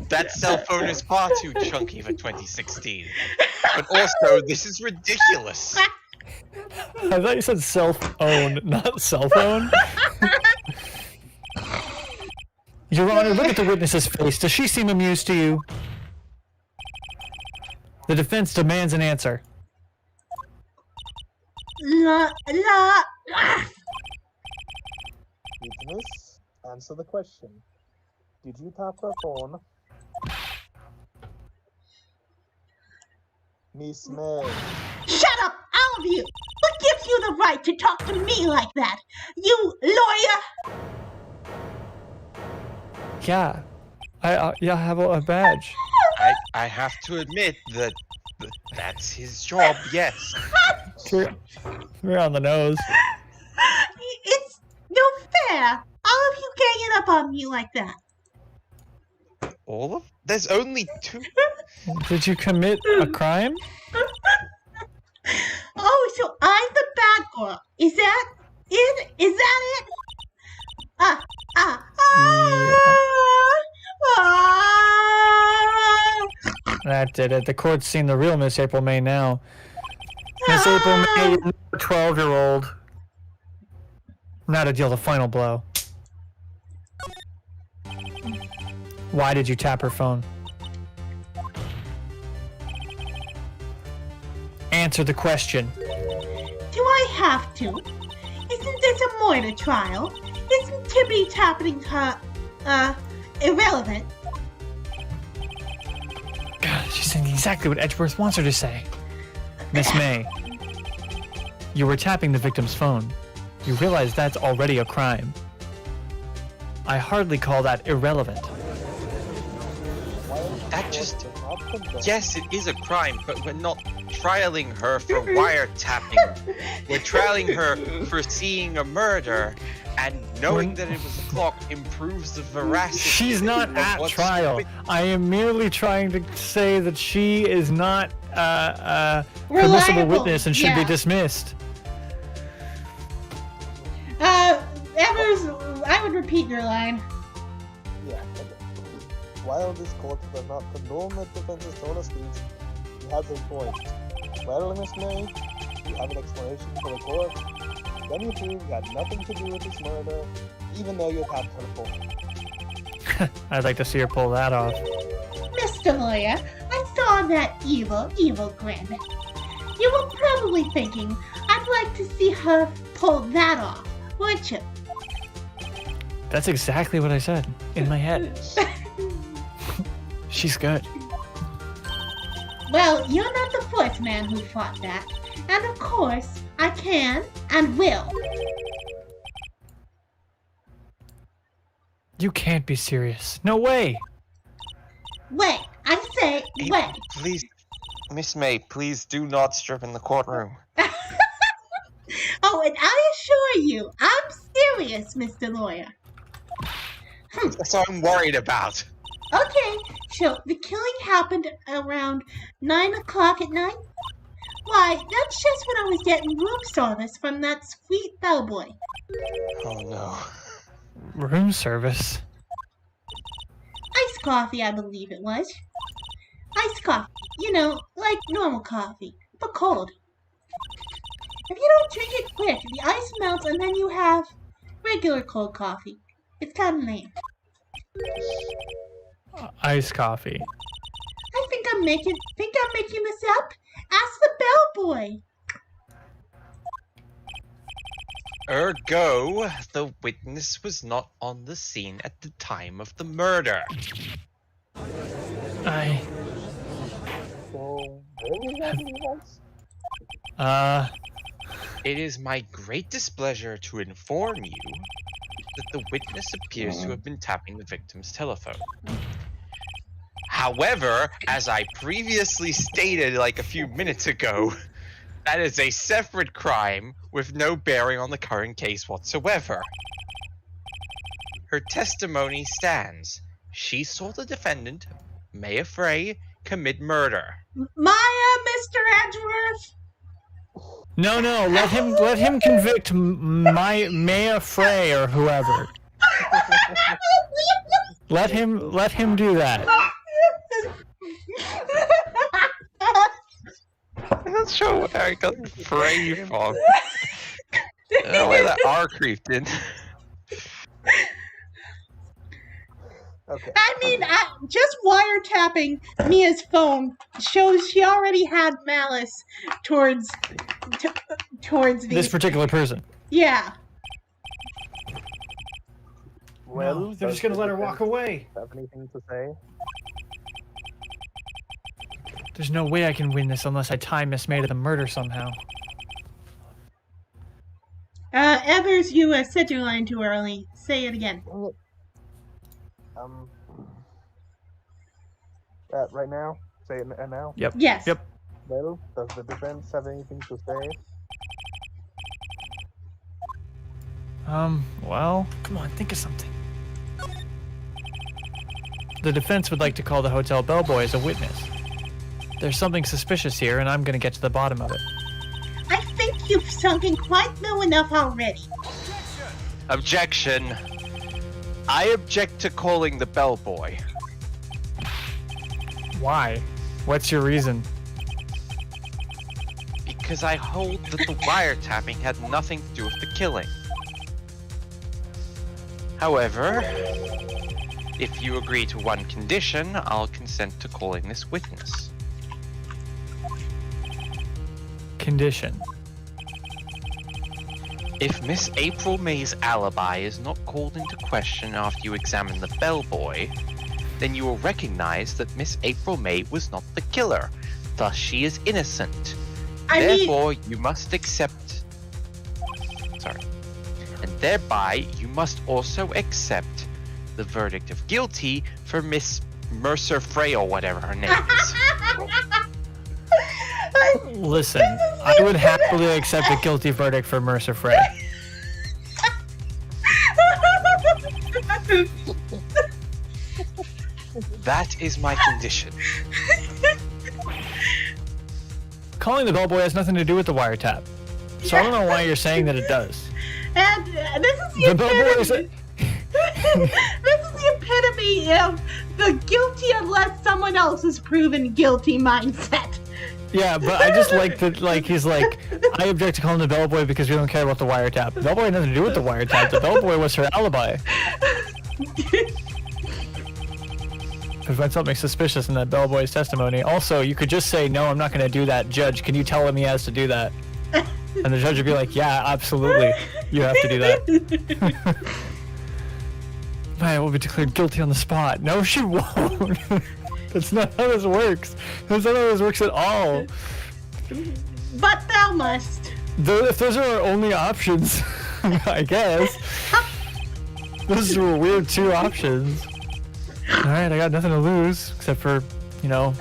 That cell phone is far too chunky for 2016. But also, this is ridiculous. I thought you said self-owned, not cell phone. Your Honor, look at the witness's face. Does she seem amused to you? The defense demands an answer. Witness, answer the question. Did you tap her phone? Miss May. Shut up, all of you! What gives you the right to talk to me like that? You lawyer! Yeah. I have a badge. I have to admit that that's his job, yes. We're on the nose. It's no fair! All of you ganging up on me like that. All of? There's only 2. Did you commit a crime? Oh, so I'm the bad girl. Is that it? Is that it? That did it. The court's seen the real Miss April May now. Miss April May, you're a 12-year-old. Now to deal the final blow. Why did you tap her phone? Answer the question. Do I have to? Isn't this a murder trial? Isn't tippity tapping her, irrelevant? God, she's saying exactly what Edgeworth wants her to say. Miss May, you were tapping the victim's phone. You realize that's already a crime. I hardly call that irrelevant. That just... Yes, it is a crime, but we're not trialing her for wiretapping. We're trialing her for seeing a murder, and knowing that it was a clock improves the veracity. She's not of at what's trial. with- I am merely trying to say that she is not a permissible Reliable, witness and should be yeah. dismissed. Evers, I would repeat your line. Yeah, okay. While this court does not condone the defense's total speech, he has a point. Well, Miss May, you have an explanation for the court. Then you prove you had nothing to do with this murder, even though you tapped her phone. I'd like to see her pull that off. Mr. Lawyer, I saw that evil grin. You were probably thinking, I'd like to see her pull that off, weren't you? That's exactly what I said in my head. She's good. Well, you're not the first man who fought that. And of course, I can and will. You can't be serious. No way. Wait, I say wait. Please, Miss May, please do not strip in the courtroom. Oh, and I assure you, I'm serious, Mr. Lawyer. That's what I'm worried about. Okay, so the killing happened around 9 o'clock at night? Why, that's just when I was getting room service from that sweet bellboy. Oh no. Room service. Iced coffee, I believe it was. Iced coffee, you know, like normal coffee, but cold. If you don't drink it quick, the ice melts and then you have regular cold coffee. It's kind of lame. Iced coffee. I think I'm making this up. Ask the bellboy. Ergo, the witness was not on the scene at the time of the murder. So, where is that device? It is my great displeasure to inform you that the witness appears to have been tapping the victim's telephone. However, as I previously stated like a few minutes ago, that is a separate crime with no bearing on the current case whatsoever. Her testimony stands. She saw the defendant, Maya Frey, commit murder. Maya, Mr. Edgeworth. No, let him convict Maya Frey or whoever. Let him do that. I'm not sure where I got Frey from. I don't know where that R creeped in. Okay. I mean, just wiretapping Mia's phone shows she already had malice towards This particular person. Yeah. Well, No, they're just gonna let her walk away. Have anything to say? There's no way I can win this unless I tie Miss May to the murder somehow. Evers, you said your line too early. Say it again. Right now? Say it now? Yep. Yes. Yep. Well, does the defense have anything to say? Well, come on, think of something. The defense would like to call the hotel bellboy as a witness. There's something suspicious here, and I'm gonna get to the bottom of it. I think you've sunken quite low enough already. Objection. I object to calling the bellboy. Why? What's your reason? Because I hold that the wiretapping had nothing to do with the killing. However, if you agree to one condition, I'll consent to calling this witness. Condition. If Miss April May's alibi is not called into question after you examine the bellboy, then you will recognize that Miss April May was not the killer. Thus, she is innocent. Therefore, you must accept... Sorry. And thereby, you must also accept the verdict of guilty for Miss Mercer Frey or whatever her name is. Listen, I would happily accept a guilty verdict for Mercer Frey. That is my condition. Calling the bellboy has nothing to do with the wiretap. So I don't know why you're saying that it does. And this is the bellboy is epitome. This is the epitome of the guilty unless someone else is proven guilty mindset. Yeah, but I just like that, like, he's like, I object to calling the bellboy because we don't care about the wiretap. The bellboy had nothing to do with the wiretap. The bellboy was her alibi. Prevent something suspicious in that bellboy's testimony. Also, you could just say, no, I'm not going to do that. Judge, can you tell him he has to do that? And the judge would be like, yeah, absolutely. You have to do that. Maya will be declared guilty on the spot. No, she won't. That's not how this works. That's not how this works at all. But thou must. If those are our only options, I guess. Those are weird two options. Alright, I got nothing to lose, except for, you know,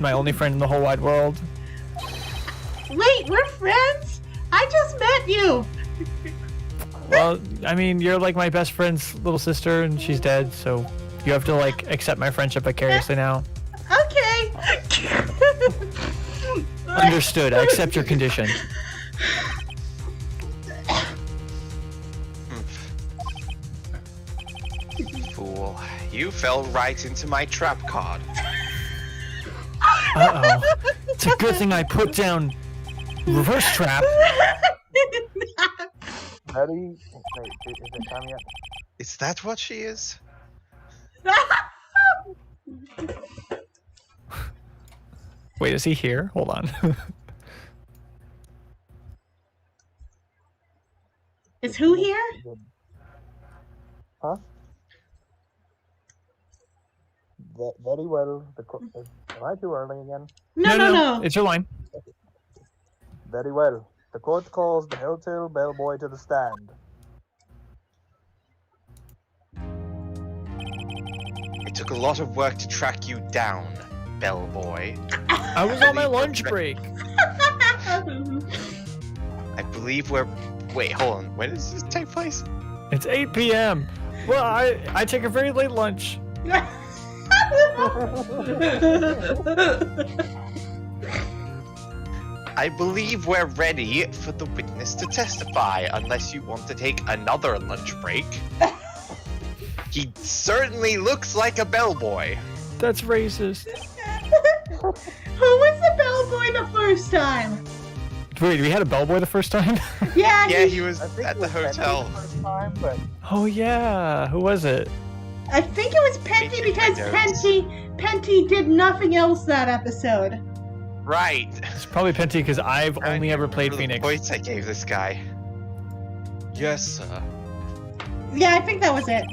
my only friend in the whole wide world. Wait, we're friends? I just met you. Well, I mean, you're like my best friend's little sister, and she's dead, so you have to, like, accept my friendship vicariously now. Okay. Understood. I accept your condition. Fool. You fell right into my trap card. Uh-oh. It's a good thing I put down reverse trap. Betty, wait, is it time yet? Is that what she is? Wait, is he here? Hold on. Is who here? Huh? Very well. Am I too early again? No. It's your line. Very well. The court calls the hotel bellboy to the stand. It took a lot of work to track you down, bellboy. I was on my lunch break. I believe we're... Wait, hold on. When does this take place? It's 8 p.m. Well, I take a very late lunch. I believe we're ready for the witness to testify, unless you want to take another lunch break. He certainly looks like a bellboy. That's racist. Who was the bellboy the first time? Wait, we had a bellboy the first time? Yeah, Yeah, he was I think at it the was Penny hotel. the first time, but Oh yeah, who was it? I think it was Penty Making my because notes. Penty did nothing else that episode. Right. It's probably Penty because I've I only ever played remember the Phoenix. voice I gave this guy. Yes, sir. Yeah, I think that was it.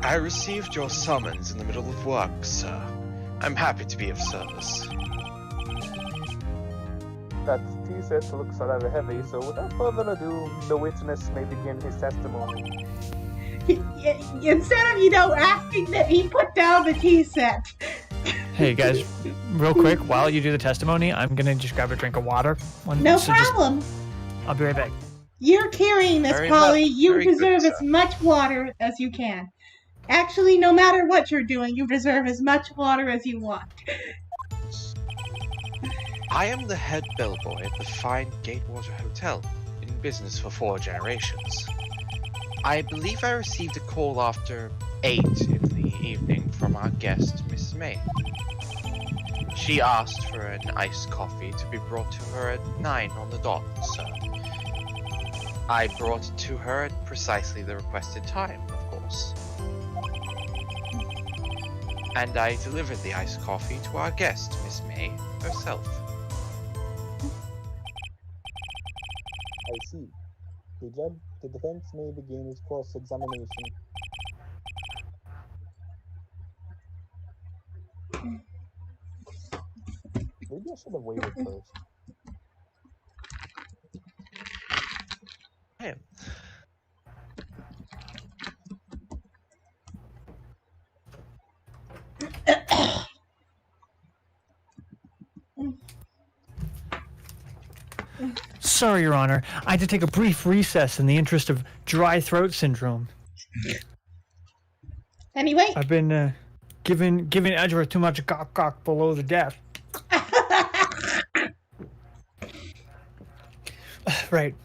I received your summons in the middle of work, sir. I'm happy to be of service. that T-set looks rather heavy, so without further ado, the witness may begin his testimony. Instead of, asking that he put down the tea set. Hey guys, real quick, while you do the testimony, I'm gonna just grab a drink of water. No So just- problem. I'll be right back. You're carrying this, Very Polly. well. You Very good, deserve sir. as much water as you can. Actually, no matter what you're doing, you deserve as much water as you want. I am the head bellboy at the fine Gatewater Hotel, in business for 4 generations. I believe I received a call after 8 in the evening from our guest, Miss May. She asked for an iced coffee to be brought to her at 9 on the dot, sir. I brought it to her at precisely the requested time, of course. And I delivered the iced coffee to our guest, Miss May, herself. I see. The defense may begin its cross-examination. Maybe I should have waited first. Hey. Sorry, Your Honor. I had to take a brief recess in the interest of dry throat syndrome. Anyway, I've been giving Edgeworth too much cock below the desk. Right.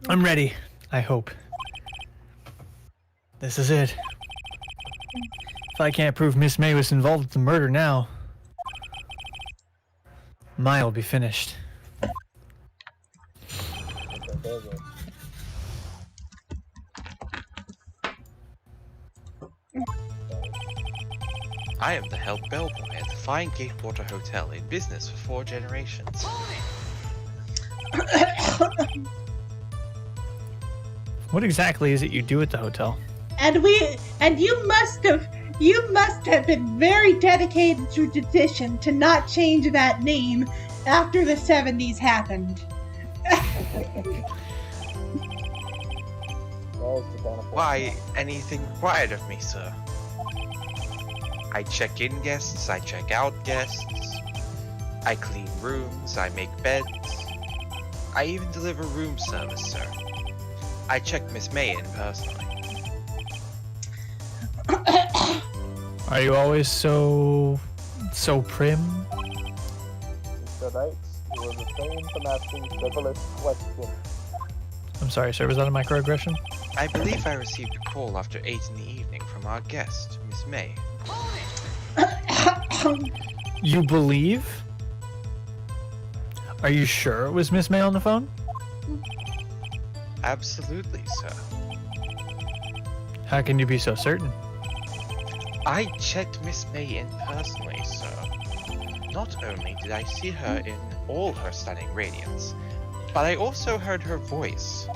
I'm ready, I hope. This is it. If I can't prove Miss May was involved with the murder now, mine will be finished. Okay, there we go. I am the head bellboy at the fine Gatewater Hotel, in business for 4 generations. What exactly is it you do at the hotel? and you must have been very dedicated to tradition to not change that name after the 70s happened. There's the benefit. Why anything required of me, sir? I check in guests, I check out guests, I clean rooms, I make beds, I even deliver room service, sir. I check Miss May in personally. Are you always so prim? Mr. Wright, you will refrain from asking frivolous questions. I'm sorry, sir. Was that a microaggression? I believe I received a call after 8 in the evening from our guest, Miss May. You believe? Are you sure it was Miss May on the phone? Absolutely, sir. How can you be so certain? I checked Miss May in personally, sir. Not only did I see her in all her stunning radiance, but I also heard her voice.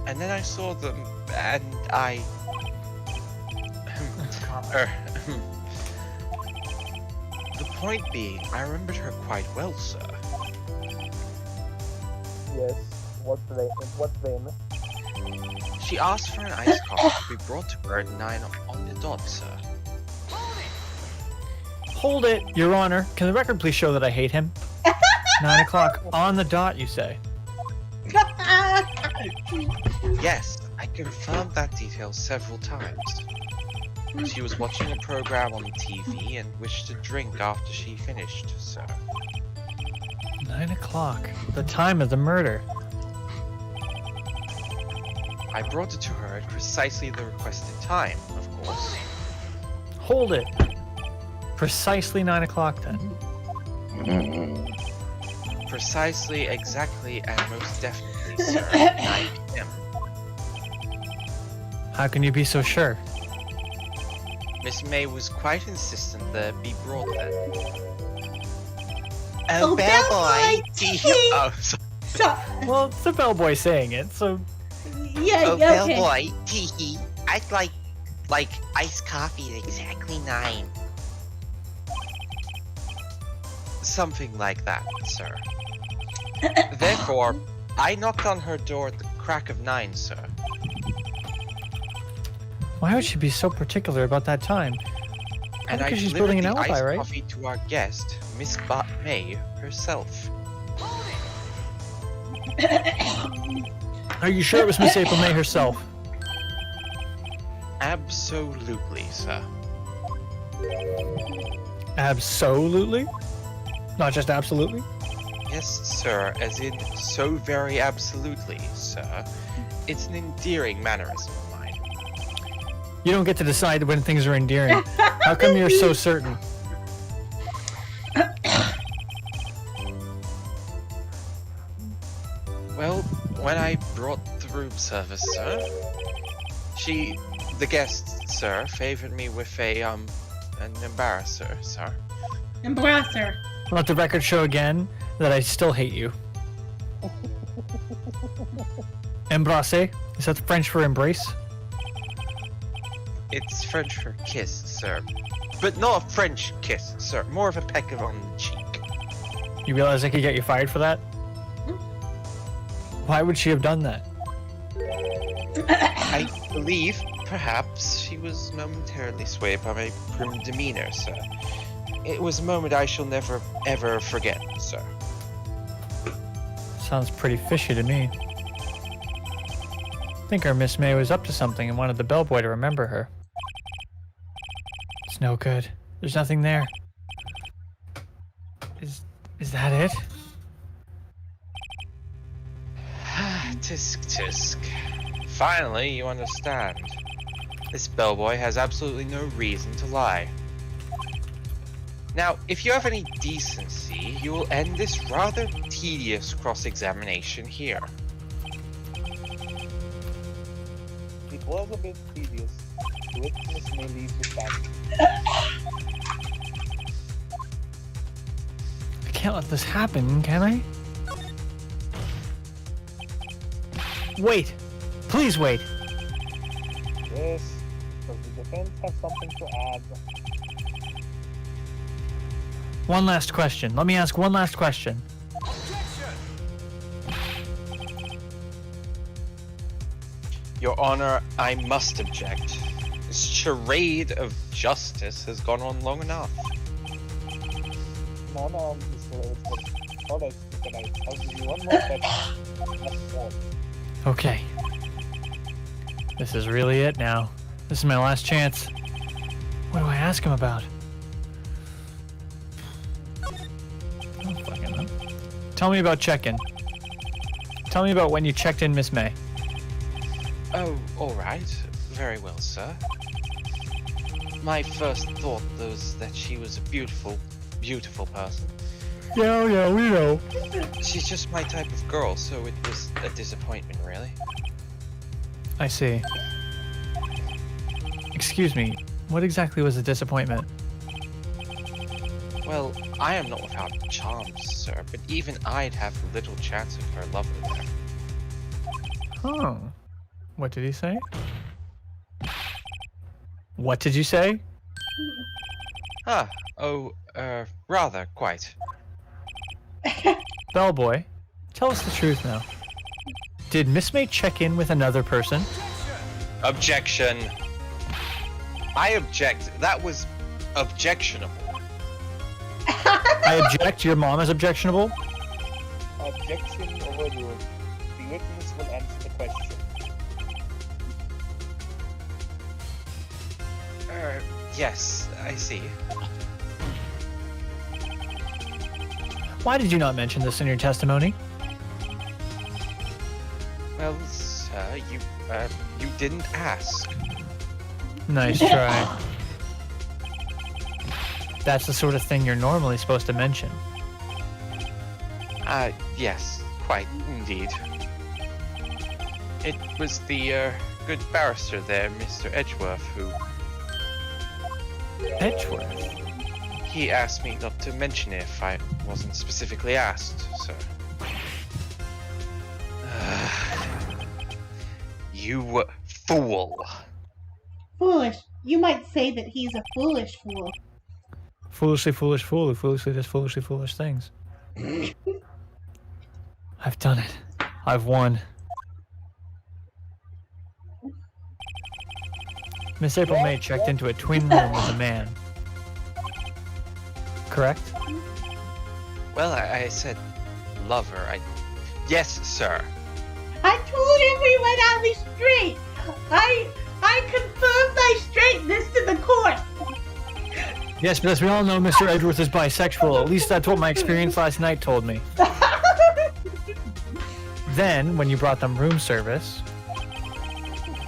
And then I saw them, and I... The point being, I remembered her quite well, sir. Yes, what then? She asked for an iced coffee to be brought to her at 9 on the dot, sir. Hold it, Your Honor. Can the record please show that I hate him? 9 o'clock on the dot, you say? Yes, I confirmed that detail several times. She was watching a program on the TV and wished to drink after she finished, sir. 9 o'clock. The time of the murder. I brought it to her at precisely the requested time, of course. Hold it. Precisely 9 o'clock then. Precisely, exactly, and most definitely, sir. 9 p.m. How can you be so sure? Miss May was quite insistent that it be brought then. Oh, bellboy! Oh, sorry. So, Well, it's the bellboy saying it, so yeah, Oh, yeah, okay. bellboy, tee I'd like iced coffee at exactly 9. Something like that, sir. Therefore, I knocked on her door at the crack of 9, sir. why would she be so particular about that time? And I Because she's delivered building an the alibi, iced right? coffee to our guest, Miss May herself. Are you sure it was Miss April May herself? Absolutely, sir. Absolutely? Not just absolutely? Yes, sir, as in so very absolutely, sir. It's an endearing mannerism of mine. You don't get to decide when things are endearing. How come you're so certain? Well, when I brought the room service, sir, the guest, sir, favored me with an embarrasser, sir. Embrasser. Let the record show again that I still hate you. Embrasser? Is that French for embrace? It's French for kiss, sir. But not a French kiss, sir. More of a peck on the cheek. You realize I could get you fired for that? Why would she have done that? I believe, perhaps, she was momentarily swayed by my prim demeanor, sir. It was a moment I shall never, ever forget, sir. Sounds pretty fishy to me. I think our Miss May was up to something and wanted the bellboy to remember her. It's no good. There's nothing there. Is that it? Tisk tisk. Finally, you understand. This bellboy has absolutely no reason to lie. Now, if you have any decency, you will end this rather tedious cross-examination here. It was a bit tedious. The witness may leave the fact. I can't let this happen, can I? Wait! Please wait! Yes, does the defense have something to add? One last question. Let me ask one last question. Your Honor, I must object. This charade of justice has gone on long enough. No, Mr. Alright, Mr. Knight, I'll give you one more question. Not more. Okay. This is really it now. This is my last chance. What do I ask him about? Oh, fucking hell. Tell me about check-in. Tell me about when you checked in Miss May. Oh, alright. Very well, sir. My first thought was that she was a beautiful, beautiful person. Yeah, we know. She's just my type of girl, so it was a disappointment, really. I see. Excuse me, what exactly was the disappointment? Well, I am not without charms, sir, but even I'd have little chance of her lover there. Oh. What did he say? What did you say? Rather, quite. Bellboy, tell us the truth now. Did Miss May check in with another person? Objection. I object. That was objectionable. I object, your mom is objectionable? Objection overruled. The witness will answer the question. Yes, I see. Why did you not mention this in your testimony? Well, sir, you didn't ask. Nice try. That's the sort of thing you're normally supposed to mention. Yes, quite indeed. It was the, good barrister there, Mr. Edgeworth, who... Edgeworth? He asked me not to mention it if I wasn't specifically asked, sir. You fool. Foolish. You might say that he's a foolish fool. Foolishly foolish fool who foolishly does foolishly foolish things. I've done it. I've won. Miss April May checked into a twin room with a man. Correct? Well, I said lover. Yes, sir. I told him we went on the street. I confirmed my straightness to the court. Yes, but as we all know, Mr. Edgeworth is bisexual. At least that's what my experience last night told me. Then, when you brought them room service...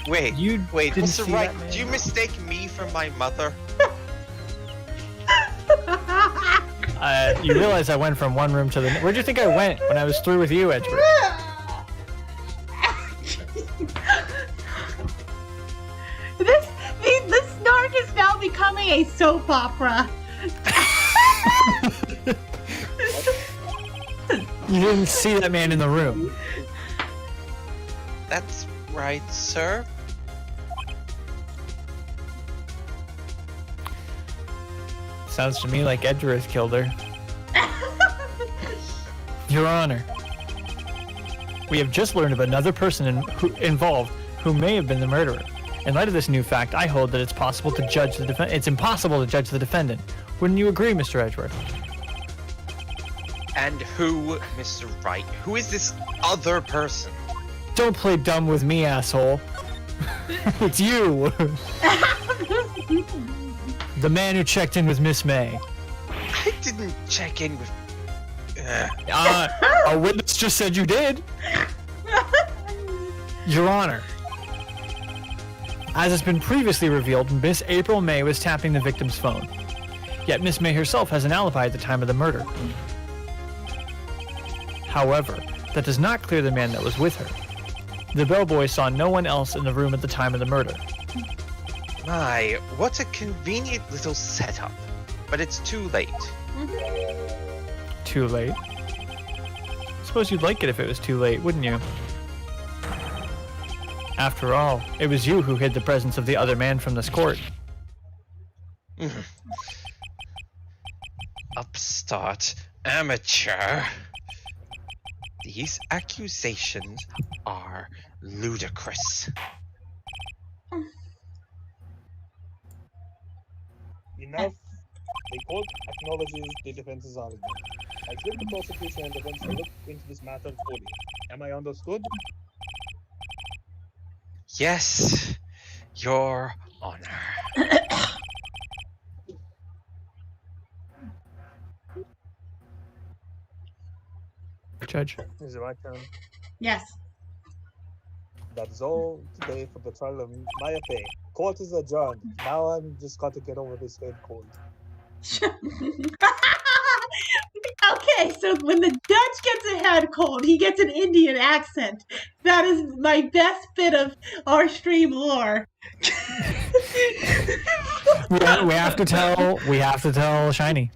Wait, didn't Mr. see Wright, that man? do you mistake me for my mother? You realize I went from one room to the... Where'd you think I went when I was through with you, Edgeworth? This snark is now becoming a soap opera. You didn't see that man in the room. That's right, sir. Sounds to me like Edgeworth killed her. Your Honor, we have just learned of another person involved who may have been the murderer. In light of this new fact, I hold that it's possible to judge the defendant. It's impossible to judge the defendant. Wouldn't you agree, Mr. Edgeworth? And who, Mr. Wright? Who is this other person? Don't play dumb with me, asshole. It's you. The man who checked in with Miss May. I didn't check in with... A witness just said you did. Your Honor, as has been previously revealed, Miss April May was tapping the victim's phone. Yet Miss May herself has an alibi at the time of the murder. However, that does not clear the man that was with her. The bellboy saw no one else in the room at the time of the murder. My, what a convenient little setup. But it's too late. Too late? Suppose you'd like it if it was too late, wouldn't you? After all, it was you who hid the presence of the other man from this court. Upstart, amateur. These accusations are ludicrous. Enough. The court acknowledges the defense's argument. I expect the prosecution and defense to look into this matter fully. Am I understood? Yes, Your Honor. Judge. Is it my turn? Yes. That is all today for the trial of Maya Fey. Court is adjourned. Now I'm just got to get over this head cold. Okay, so when the judge gets a head cold, he gets an Indian accent. That is my best bit of our stream lore. We have to tell Shiny.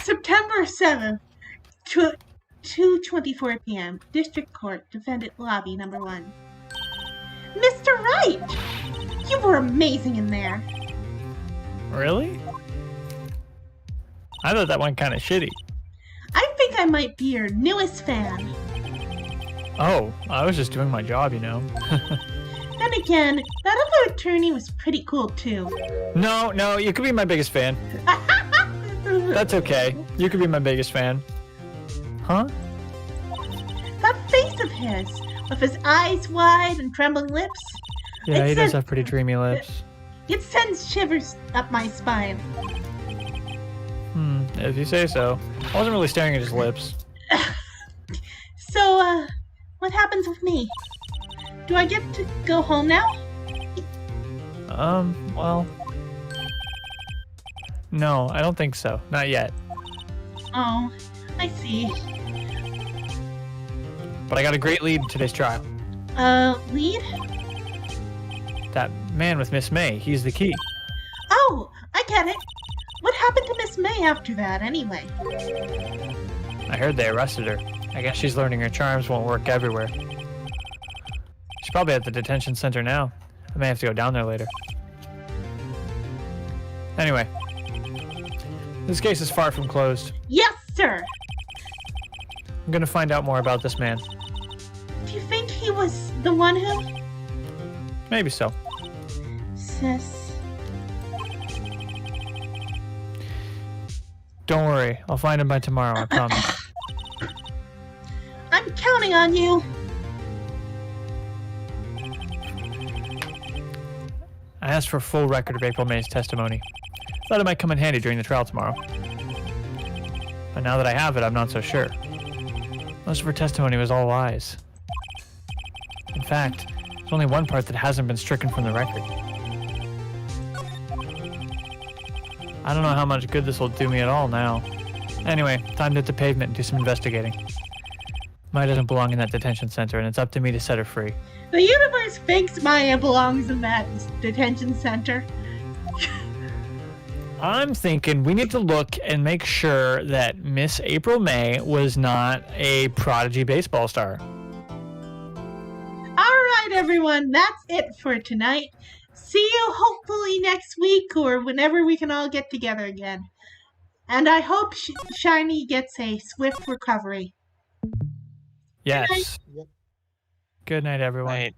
September 7th, 2:24 p.m. District Court, Defendant Lobby, number 1. Mr. Wright! You were amazing in there. Really? I thought that went kind of shitty. I think I might be your newest fan. Oh, I was just doing my job, you know. Then again, that other attorney was pretty cool too. No, you could be my biggest fan. That's okay. You could be my biggest fan. Huh? That face of his, with his eyes wide and trembling lips. Yeah, he It does said- have pretty dreamy lips. It sends shivers up my spine. If you say so. I wasn't really staring at his lips. So, what happens with me? Do I get to go home now? Well... No, I don't think so. Not yet. Oh, I see. But I got a great lead in today's trial. Lead? That man with Miss May, he's the key. Oh, I get it. What happened to Miss May after that, anyway? I heard they arrested her. I guess she's learning her charms won't work everywhere. She's probably at the detention center now. I may have to go down there later. Anyway, this case is far from closed. Yes, sir! I'm gonna find out more about this man. Do you think he was the one who... Maybe so. Sis... Don't worry, I'll find him by tomorrow, I promise. I'm counting on you! I asked for a full record of April May's testimony. Thought it might come in handy during the trial tomorrow. But now that I have it, I'm not so sure. Most of her testimony was all lies. In fact, there's only one part that hasn't been stricken from the record. I don't know how much good this will do me at all now. Anyway, time to hit the pavement and do some investigating. Maya doesn't belong in that detention center, and it's up to me to set her free. The universe thinks Maya belongs in that detention center. I'm thinking we need to look and make sure that Miss April May was not a prodigy baseball star. Alright, everyone, that's it for tonight. See you hopefully next week or whenever we can all get together again. And I hope Shiny gets a swift recovery. Yes. Yep. Good night, everyone. Right.